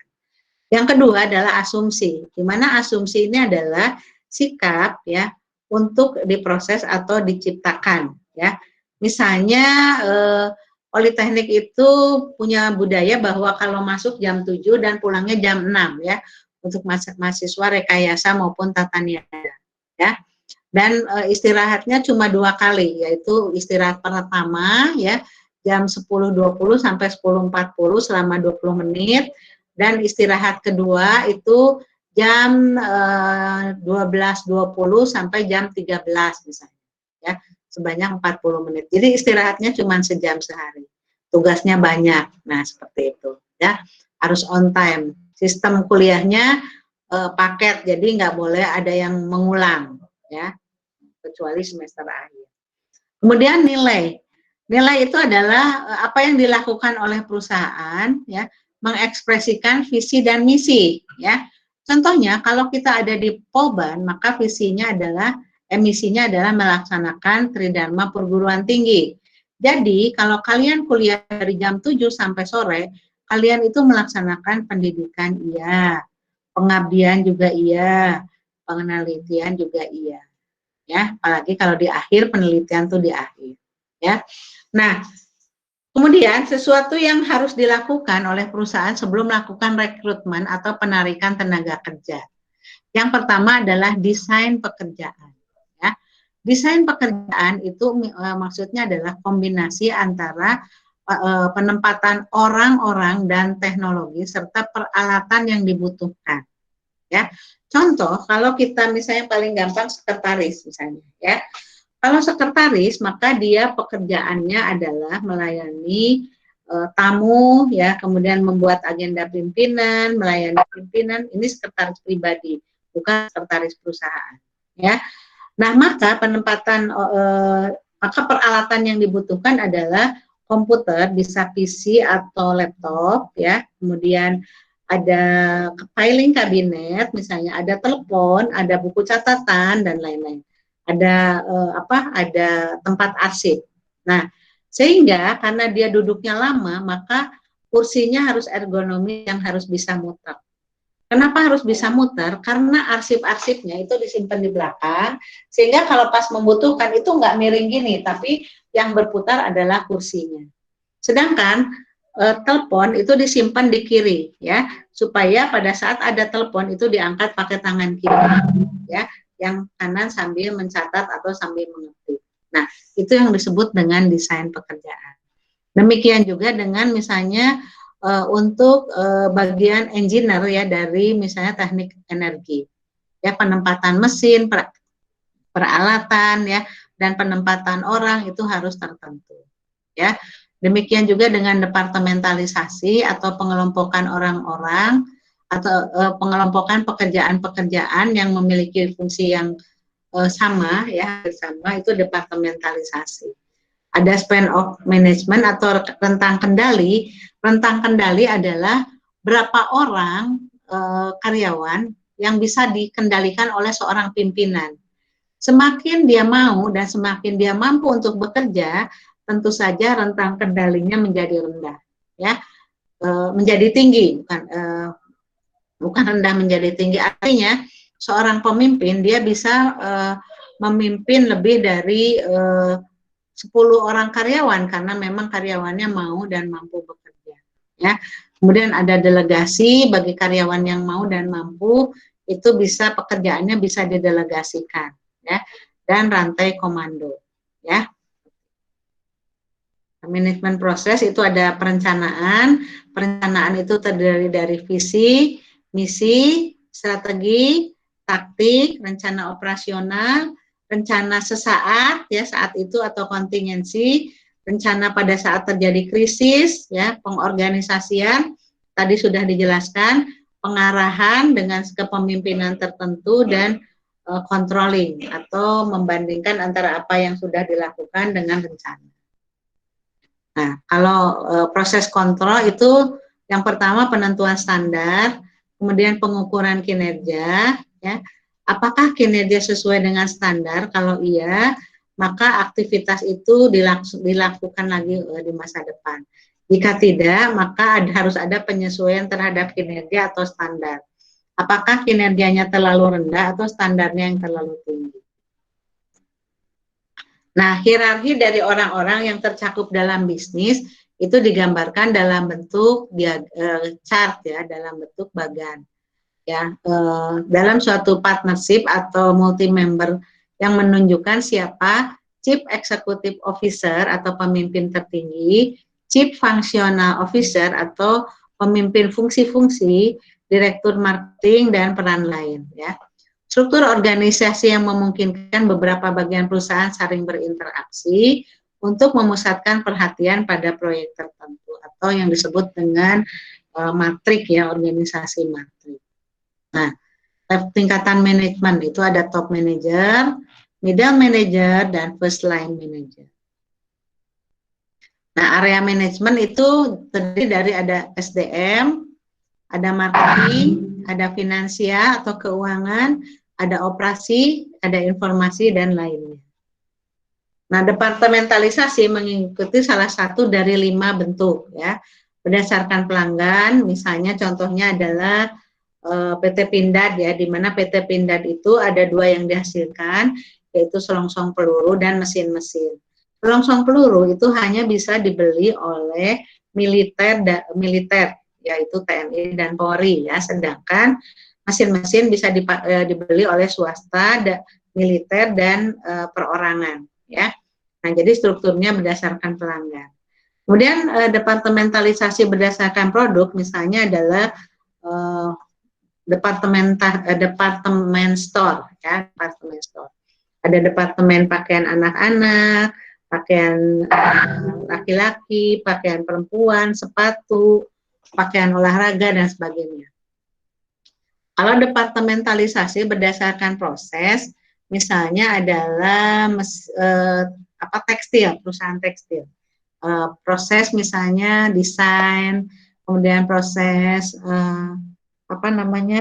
Yang kedua adalah asumsi, di mana asumsi ini adalah sikap, ya, untuk diproses atau diciptakan, ya. Misalnya Politeknik itu punya budaya bahwa kalau masuk jam 7 dan pulangnya jam 6, ya, untuk mahasiswa rekayasa maupun tata niaga, ya. Dan istirahatnya cuma 2 kali, yaitu istirahat pertama, ya, jam 10.20 sampai 10.40 selama 20 menit, dan istirahat kedua itu jam 12.20 sampai jam 13 misalnya, ya, sebanyak 40 menit. Jadi istirahatnya cuma sejam sehari. Tugasnya banyak. Nah, seperti itu, ya. Harus on time. Sistem kuliahnya paket, jadi nggak boleh ada yang mengulang, ya, kecuali semester akhir. Kemudian nilai. Nilai itu adalah apa yang dilakukan oleh perusahaan ya, mengekspresikan visi dan misi ya. Contohnya kalau kita ada di Polban, maka visinya adalah misinya adalah melaksanakan Tridharma perguruan tinggi. Jadi kalau kalian kuliah dari jam 7 sampai sore, kalian itu melaksanakan pendidikan iya, pengabdian juga iya, penelitian juga iya. Ya, apalagi kalau di akhir penelitian tuh di akhir ya. Nah, kemudian sesuatu yang harus dilakukan oleh perusahaan sebelum melakukan rekrutmen atau penarikan tenaga kerja. Yang pertama adalah desain pekerjaan. Ya. Desain pekerjaan itu maksudnya adalah kombinasi antara penempatan orang-orang dan teknologi serta peralatan yang dibutuhkan. Ya, contoh kalau kita misalnya paling gampang sekretaris misalnya, ya. Kalau sekretaris, maka dia pekerjaannya adalah melayani tamu, ya, kemudian membuat agenda pimpinan, melayani pimpinan. Ini sekretaris pribadi, bukan sekretaris perusahaan, ya. Nah, maka penempatan, maka peralatan yang dibutuhkan adalah komputer, bisa PC atau laptop, ya. Kemudian ada filing kabinet, misalnya ada telepon, ada buku catatan dan lain-lain. Ada ada tempat arsip. Nah, sehingga karena dia duduknya lama, maka kursinya harus ergonomi yang harus bisa muter. Kenapa harus bisa muter? Karena arsip-arsipnya itu disimpan di belakang, sehingga kalau pas membutuhkan itu nggak miring gini, tapi yang berputar adalah kursinya. Sedangkan telepon itu disimpan di kiri, ya, supaya pada saat ada telepon itu diangkat pakai tangan kiri, ya, yang kanan sambil mencatat atau sambil mengetik. Nah, itu yang disebut dengan desain pekerjaan. Demikian juga dengan misalnya untuk bagian engineer ya dari misalnya teknik energi, ya, penempatan mesin, peralatan ya, dan penempatan orang itu harus tertentu, ya. Demikian juga dengan departementalisasi atau pengelompokan orang-orang atau pengelompokan pekerjaan-pekerjaan yang memiliki fungsi yang sama ya, sama itu departementalisasi. Ada span of management atau rentang kendali. Rentang kendali adalah berapa orang karyawan yang bisa dikendalikan oleh seorang pimpinan. Semakin dia mau dan semakin dia mampu untuk bekerja, tentu saja rentang kendalinya menjadi rendah, ya, menjadi tinggi, bukan rendah menjadi tinggi. Artinya seorang pemimpin dia bisa memimpin lebih dari 10 orang karyawan karena memang karyawannya mau dan mampu bekerja, ya. Kemudian ada delegasi bagi karyawan yang mau dan mampu, itu bisa pekerjaannya bisa didelegasikan, ya, dan rantai komando, ya. Manajemen proses itu ada perencanaan. Perencanaan itu terdiri dari visi, misi, strategi, taktik, rencana operasional, rencana sesaat ya saat itu atau kontingensi, rencana pada saat terjadi krisis ya, pengorganisasian tadi sudah dijelaskan, pengarahan dengan kepemimpinan tertentu dan controlling atau membandingkan antara apa yang sudah dilakukan dengan rencana. Nah, kalau proses kontrol itu yang pertama penentuan standar, kemudian pengukuran kinerja, ya. Apakah kinerja sesuai dengan standar? Kalau iya, maka aktivitas itu dilakukan lagi di masa depan. Jika tidak, maka harus ada penyesuaian terhadap kinerja atau standar. Apakah kinerjanya terlalu rendah atau standarnya yang terlalu tinggi? Nah, hierarki dari orang-orang yang tercakup dalam bisnis itu digambarkan dalam bentuk chart ya, dalam bentuk bagan. Ya, dalam suatu partnership atau multi member yang menunjukkan siapa Chief Executive Officer atau pemimpin tertinggi, Chief Functional Officer atau pemimpin fungsi-fungsi, direktur marketing dan peran lain ya. Struktur organisasi yang memungkinkan beberapa bagian perusahaan saling berinteraksi untuk memusatkan perhatian pada proyek tertentu atau yang disebut dengan matrik ya, organisasi matrik. Nah, tingkatan manajemen itu ada top manager, middle manager, dan first line manager. Nah, area manajemen itu terdiri dari ada SDM, ada marketing, ada finansial atau keuangan, ada operasi, ada informasi, dan lainnya. Nah, departementalisasi mengikuti salah satu dari 5 bentuk ya. Berdasarkan pelanggan, misalnya contohnya adalah PT Pindad ya, di mana PT Pindad itu ada 2 yang dihasilkan, yaitu selongsong peluru dan mesin-mesin. Selongsong peluru itu hanya bisa dibeli oleh militer yaitu TNI dan Polri ya, sedangkan mesin-mesin bisa dibeli oleh swasta, militer dan perorangan ya. Nah, jadi strukturnya berdasarkan pelanggan. Kemudian departementalisasi berdasarkan produk misalnya adalah departemen store ya, departemen store. Ada departemen pakaian anak-anak, pakaian laki-laki, pakaian perempuan, sepatu, pakaian olahraga dan sebagainya. Kalau departementalisasi berdasarkan proses, misalnya adalah tekstil, perusahaan tekstil. Proses misalnya desain, kemudian proses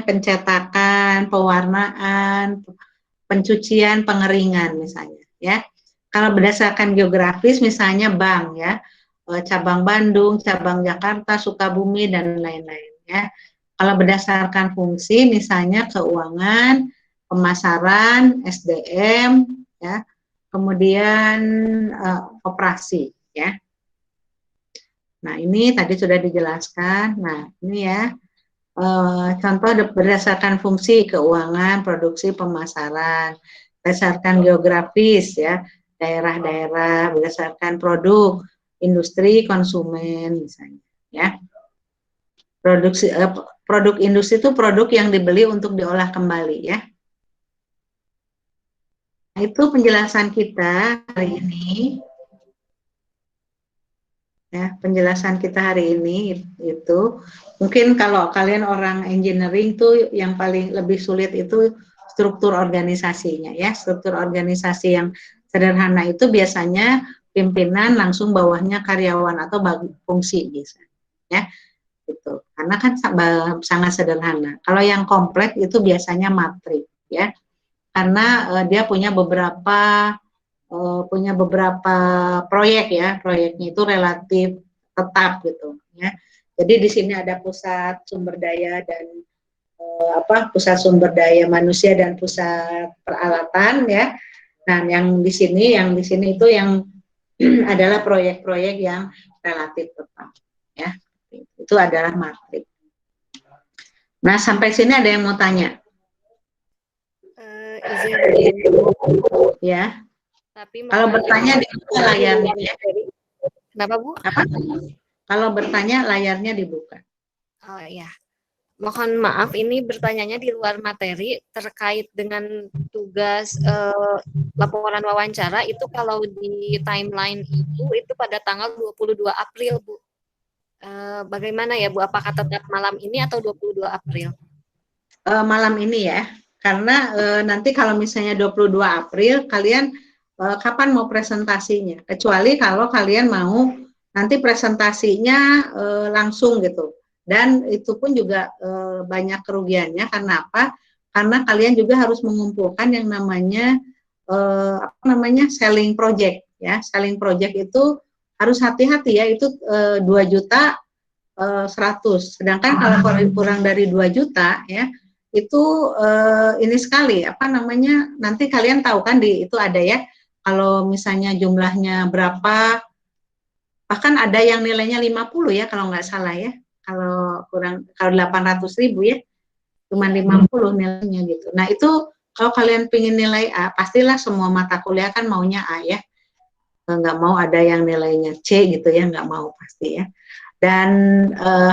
pencetakan, pewarnaan, pencucian, pengeringan misalnya ya. Kalau berdasarkan geografis misalnya bank ya, cabang Bandung, cabang Jakarta, Sukabumi dan lain-lain ya. Kalau berdasarkan fungsi misalnya keuangan, pemasaran, SDM ya, kemudian operasi ya. Nah, ini tadi sudah dijelaskan. Nah, ini ya contoh berdasarkan fungsi keuangan, produksi, pemasaran, berdasarkan geografis ya, daerah-daerah, berdasarkan produk, industri, konsumen misalnya ya. Produk industri itu produk yang dibeli untuk diolah kembali ya. Nah, itu penjelasan kita hari ini. Ya, penjelasan kita hari ini itu mungkin kalau kalian orang engineering tuh yang paling lebih sulit itu struktur organisasinya ya. Struktur organisasi yang sederhana itu biasanya pimpinan langsung bawahnya karyawan atau bagi fungsi gitu ya. Gitu. Karena kan sangat sederhana. Kalau yang kompleks itu biasanya matrik ya. Karena dia punya beberapa proyek ya, proyeknya itu relatif tetap gitu ya. Jadi di sini ada pusat sumber daya dan pusat sumber daya manusia dan pusat peralatan ya. Nah, yang di sini itu yang adalah proyek-proyek yang relatif tetap ya. Itu adalah matrik. Nah, sampai sini ada yang mau tanya? Izin ya. Tapi Kalau bertanya dibuka layarnya ya. Kenapa Bu? Apa? Kalau bertanya layarnya dibuka. Oh ya. Mohon maaf ini bertanyanya di luar materi terkait dengan tugas laporan wawancara itu kalau di timeline itu pada tanggal 22 April Bu. Bagaimana ya Bu? Apakah tetap malam ini atau 22 April? Malam ini ya. Karena nanti kalau misalnya 22 April kalian kapan mau presentasinya? Kecuali kalau kalian mau nanti presentasinya langsung gitu. Dan itu pun juga banyak kerugiannya. Karena apa? Karena kalian juga harus mengumpulkan yang namanya selling project ya. Selling project itu harus hati-hati ya. Itu 2 juta 100. Sedangkan kalau kurang dari 2 juta ya itu ini sekali nanti kalian tahu kan itu ada ya kalau misalnya jumlahnya berapa, bahkan ada yang nilainya 50 ya kalau nggak salah ya, kalau 800.000 ya cuma 50 nilainya gitu. Nah itu kalau kalian pingin nilai A pastilah semua mata kuliah kan maunya A ya, nggak mau ada yang nilainya C gitu ya, nggak mau pasti ya. Dan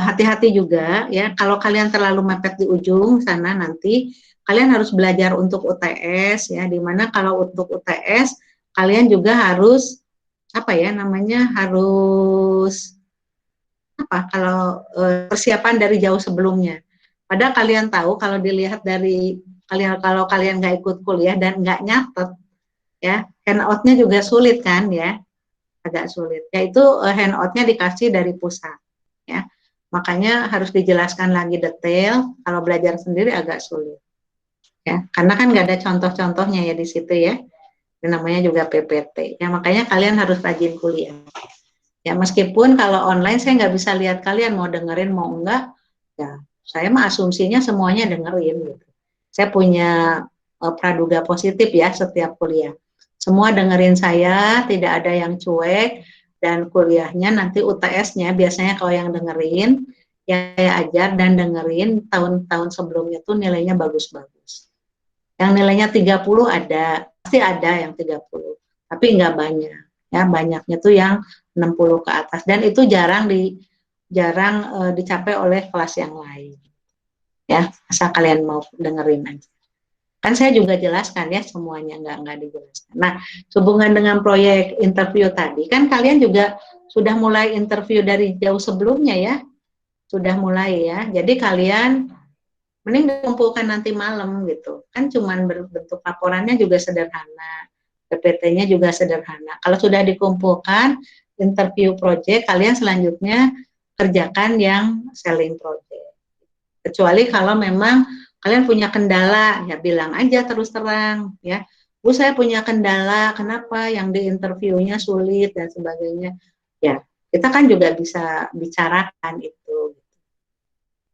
hati-hati juga ya kalau kalian terlalu mepet di ujung sana nanti kalian harus belajar untuk UTS ya, dimana kalau untuk UTS kalian juga harus harus kalau persiapan dari jauh sebelumnya. Padahal kalian tahu kalau dilihat dari kalau kalian nggak ikut kuliah dan nggak nyatet ya, handout-nya juga sulit kan ya. agak sulit. Yaitu handout-nya dikasih dari pusat, ya. Makanya harus dijelaskan lagi detail. Kalau belajar sendiri agak sulit, ya. Karena kan nggak ada contoh-contohnya ya di situ ya. Ini namanya juga PPT. Ya makanya kalian harus rajin kuliah. Ya meskipun kalau online saya nggak bisa lihat kalian mau dengerin mau enggak. Ya saya mah asumsinya semuanya dengerin gitu. Saya punya praduga positif ya setiap kuliah. Semua dengerin saya, tidak ada yang cuek, dan kuliahnya nanti UTS-nya biasanya kalau yang dengerin, yang saya ajar dan dengerin tahun-tahun sebelumnya tuh nilainya bagus-bagus. Yang nilainya 30 ada, pasti ada yang 30, tapi nggak banyak. Ya, banyaknya tuh yang 60 ke atas, dan itu jarang dicapai oleh kelas yang lain. Ya, asal kalian mau dengerin aja. Kan saya juga jelaskan ya semuanya, nggak dijelaskan. Nah, hubungan dengan proyek interview tadi, kan kalian juga sudah mulai interview dari jauh sebelumnya ya, sudah mulai ya. Jadi kalian mending dikumpulkan nanti malam gitu. Kan cuman berbentuk laporannya juga sederhana, PPT-nya juga sederhana. Kalau sudah dikumpulkan interview proyek, kalian selanjutnya kerjakan yang selling project. Kecuali kalau memang kalian punya kendala, ya bilang aja terus terang, ya. Bu, saya punya kendala, kenapa yang di interviewnya sulit dan sebagainya. Ya, kita kan juga bisa bicarakan itu.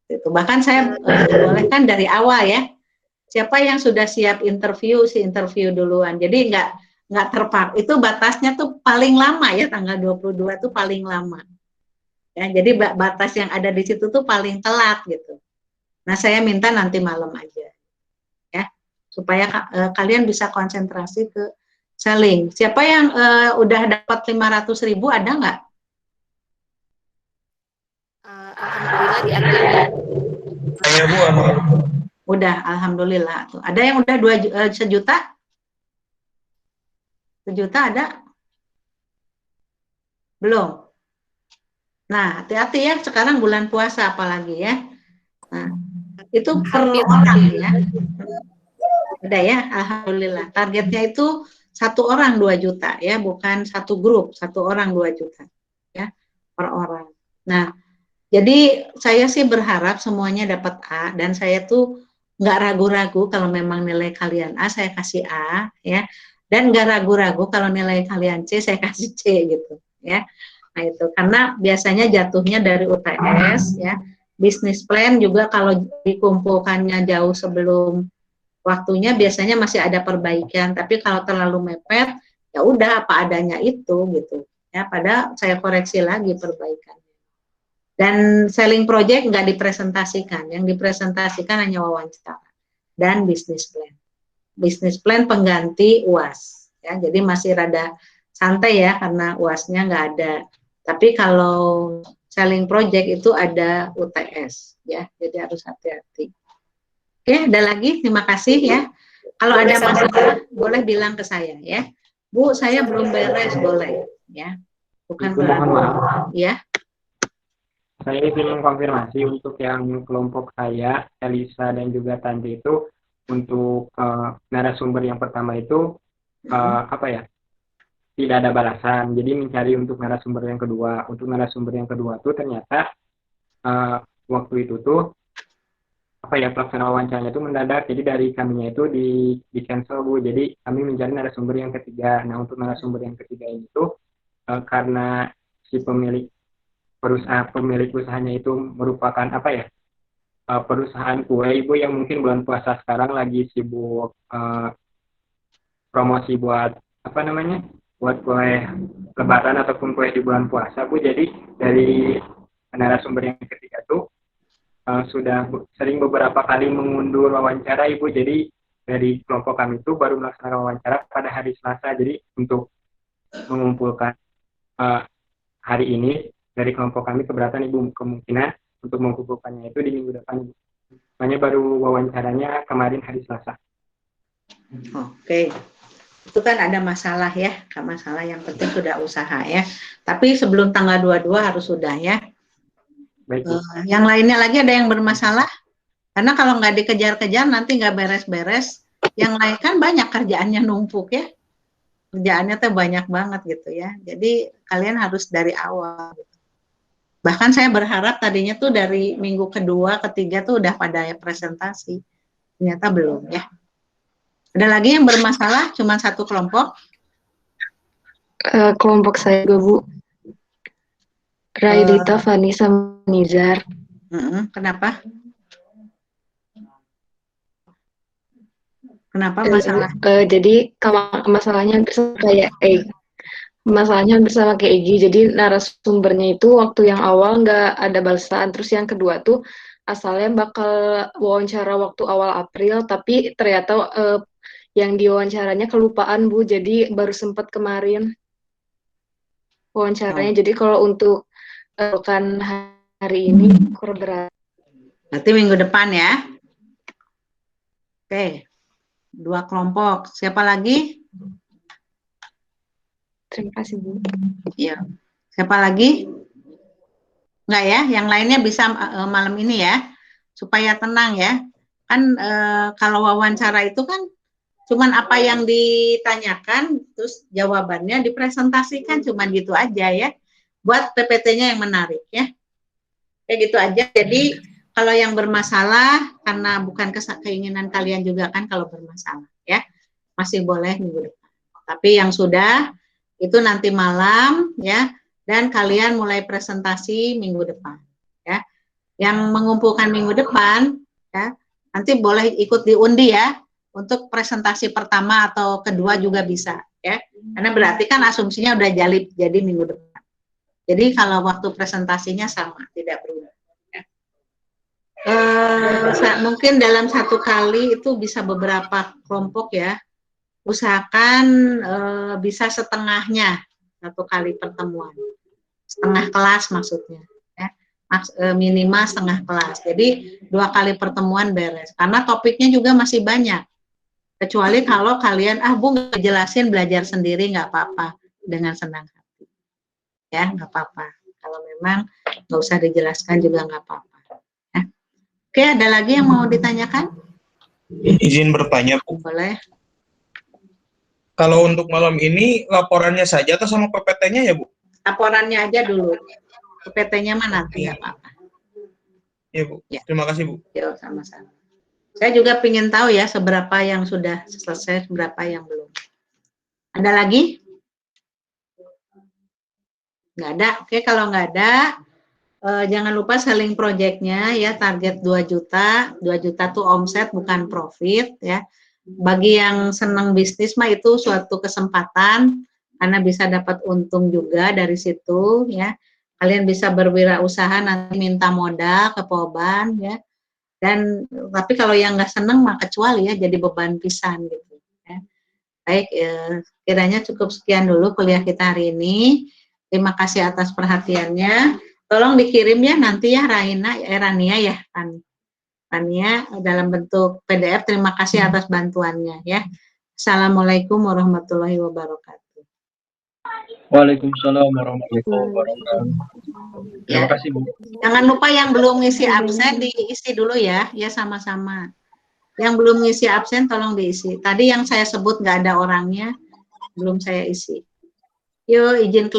Itu bahkan saya bolehkan dari awal ya. Siapa yang sudah siap interview, si interview duluan. Jadi nggak terpak. Itu batasnya tuh paling lama ya, tanggal 22 itu paling lama. Ya, jadi batas yang ada di situ tuh paling telat gitu. Nah, saya minta nanti malam aja, ya, supaya kalian bisa konsentrasi ke selling. Siapa yang udah dapat 500.000 ada nggak? Alhamdulillah di atasnya. Saya Bu, aman. Udah, alhamdulillah. Tuh. Ada yang udah 1 juta? 1 juta ada? Belum? Nah, hati-hati ya, sekarang bulan puasa apalagi ya. Nah, itu per orang ya. Ada ya, alhamdulillah. Targetnya itu 1 orang 2 juta ya, bukan 1 grup, 1 orang 2 juta ya per orang. Nah, jadi saya sih berharap semuanya dapat A, dan saya tuh nggak ragu-ragu kalau memang nilai kalian A saya kasih A ya, dan nggak ragu-ragu kalau nilai kalian C saya kasih C gitu ya. Nah itu karena biasanya jatuhnya dari UTS ya. Bisnis plan juga kalau dikumpulkannya jauh sebelum waktunya biasanya masih ada perbaikan, tapi kalau terlalu mepet ya udah apa adanya itu gitu ya, pada saya koreksi lagi perbaikan. Dan selling project nggak dipresentasikan, yang dipresentasikan hanya wawancara dan bisnis plan. Bisnis plan pengganti UAS, ya. Jadi masih rada santai ya karena UASnya nggak ada. Tapi kalau selling project itu ada UTS, ya. Jadi harus hati-hati. Oke, ada lagi? Terima kasih ya. Kalau ada masalah boleh bilang ke saya ya. Bu, saya belum beres, boleh ya. Bukan Mohon maaf. Ya. Saya ingin mengkonfirmasi untuk yang kelompok saya, Elisa dan juga Tanti itu, untuk narasumber yang pertama itu apa ya? Tidak ada balasan. Jadi mencari untuk narasumber yang kedua. Untuk narasumber yang kedua tuh ternyata waktu itu tuh apa ya, pelaksanaan wawancaranya itu mendadak. Jadi dari kaminya itu di cancel Bu. Jadi kami mencari narasumber yang ketiga. Nah untuk narasumber yang ketiga ini tuh karena si pemilik usahanya itu merupakan apa ya, perusahaan kue Ibu yang mungkin bulan puasa sekarang lagi sibuk promosi buat apa namanya, buat kue lebaran ataupun kue di bulan puasa Bu. Jadi dari narasumber yang ketiga tuh sudah sering beberapa kali mengundur wawancara Ibu. Jadi dari kelompok kami itu baru melaksanakan wawancara pada hari Selasa. Jadi untuk mengumpulkan hari ini dari kelompok kami keberatan Ibu, kemungkinan untuk mengumpulkannya itu di minggu depan Ibu. Makanya baru wawancaranya kemarin hari Selasa. Oke. Itu kan ada masalah ya, masalah, yang penting sudah usaha ya. Tapi sebelum tanggal 22 harus sudah ya. Baik, yang lainnya lagi ada yang bermasalah? Karena kalau nggak dikejar-kejar nanti nggak beres-beres. Yang lain kan banyak kerjaannya numpuk ya. kerjaannya tuh banyak banget gitu ya. Jadi kalian harus dari awal. Bahkan saya berharap tadinya tuh dari minggu kedua, ketiga tuh udah pada presentasi. Ternyata belum ya. Ada lagi yang bermasalah, cuma satu kelompok. Kelompok saya juga, Bu. Raidita, Fani, sama Nizar. Kenapa? Kenapa masalah? Jadi masalahnya hampir sama kayak masalahnya hampir sama kayak Egi. Jadi narasumbernya itu waktu yang awal nggak ada balasan, terus yang kedua tuh asalnya bakal wawancara waktu awal April, tapi ternyata yang diwawancaranya kelupaan, Bu. Jadi baru sempat kemarin wawancaranya. Jadi kalau untuk kan hari ini kurang berat. Nanti minggu depan ya. Oke. 2 kelompok. Siapa lagi? Terima kasih, Bu. Iya. Siapa lagi? Enggak ya? Yang lainnya bisa malam ini ya. Supaya tenang ya. Kan kalau wawancara itu kan cuman apa yang ditanyakan, terus jawabannya dipresentasikan, cuman gitu aja ya. Buat PPT-nya yang menarik ya. Kayak gitu aja. Jadi kalau yang bermasalah, karena bukan keinginan kalian juga kan kalau bermasalah ya, masih boleh minggu depan. Tapi yang sudah, itu nanti malam ya, dan kalian mulai presentasi minggu depan ya. Yang mengumpulkan minggu depan ya, nanti boleh ikut diundi ya, untuk presentasi pertama atau kedua juga bisa ya. Karena berarti kan asumsinya udah jadi minggu depan. Jadi kalau waktu presentasinya sama, tidak berubah. Mungkin dalam satu kali itu bisa beberapa kelompok ya. Usahakan bisa setengahnya satu kali pertemuan, setengah kelas maksudnya ya. Minimal setengah kelas. Jadi 2 kali pertemuan beres. Karena topiknya juga masih banyak. Kecuali kalau kalian Bu nggak jelasin, belajar sendiri nggak apa-apa, dengan senang hati ya, nggak apa-apa. Kalau memang nggak usah dijelaskan juga nggak apa-apa. Oke, ada lagi yang mau ditanyakan? Izin bertanya, Bu. Boleh. Kalau untuk malam ini laporannya saja atau sama PPT-nya ya, Bu? Laporannya aja dulu. PPT-nya mana nanti nggak apa-apa. Iya, Bu. Ya. Terima kasih, Bu. Ya, sama-sama. Saya juga ingin tahu ya seberapa yang sudah selesai, seberapa yang belum. Ada lagi? Nggak ada. Oke, kalau nggak ada, jangan lupa selling project-nya ya, target 2 juta. 2 juta tuh omset bukan profit ya. Bagi yang senang bisnis mah itu suatu kesempatan karena bisa dapat untung juga dari situ ya. Kalian bisa berwirausaha, nanti minta modal ke Poban ya. Dan tapi kalau yang nggak senang mah kecuali ya, jadi beban pisan gitu ya. Baik, kiranya cukup sekian dulu kuliah kita hari ini. Terima kasih atas perhatiannya. Tolong dikirim ya nanti ya Rania ya, Rania dalam bentuk PDF. Terima kasih atas bantuannya ya. Assalamualaikum warahmatullahi wabarakatuh. Waalaikumsalam warahmatullahi wabarakatuh. Terima kasih, Bu. Jangan lupa yang belum ngisi absen diisi dulu ya, ya sama-sama. Yang belum ngisi absen tolong diisi. Tadi yang saya sebut nggak ada orangnya, belum saya isi. Yuk izin keluar.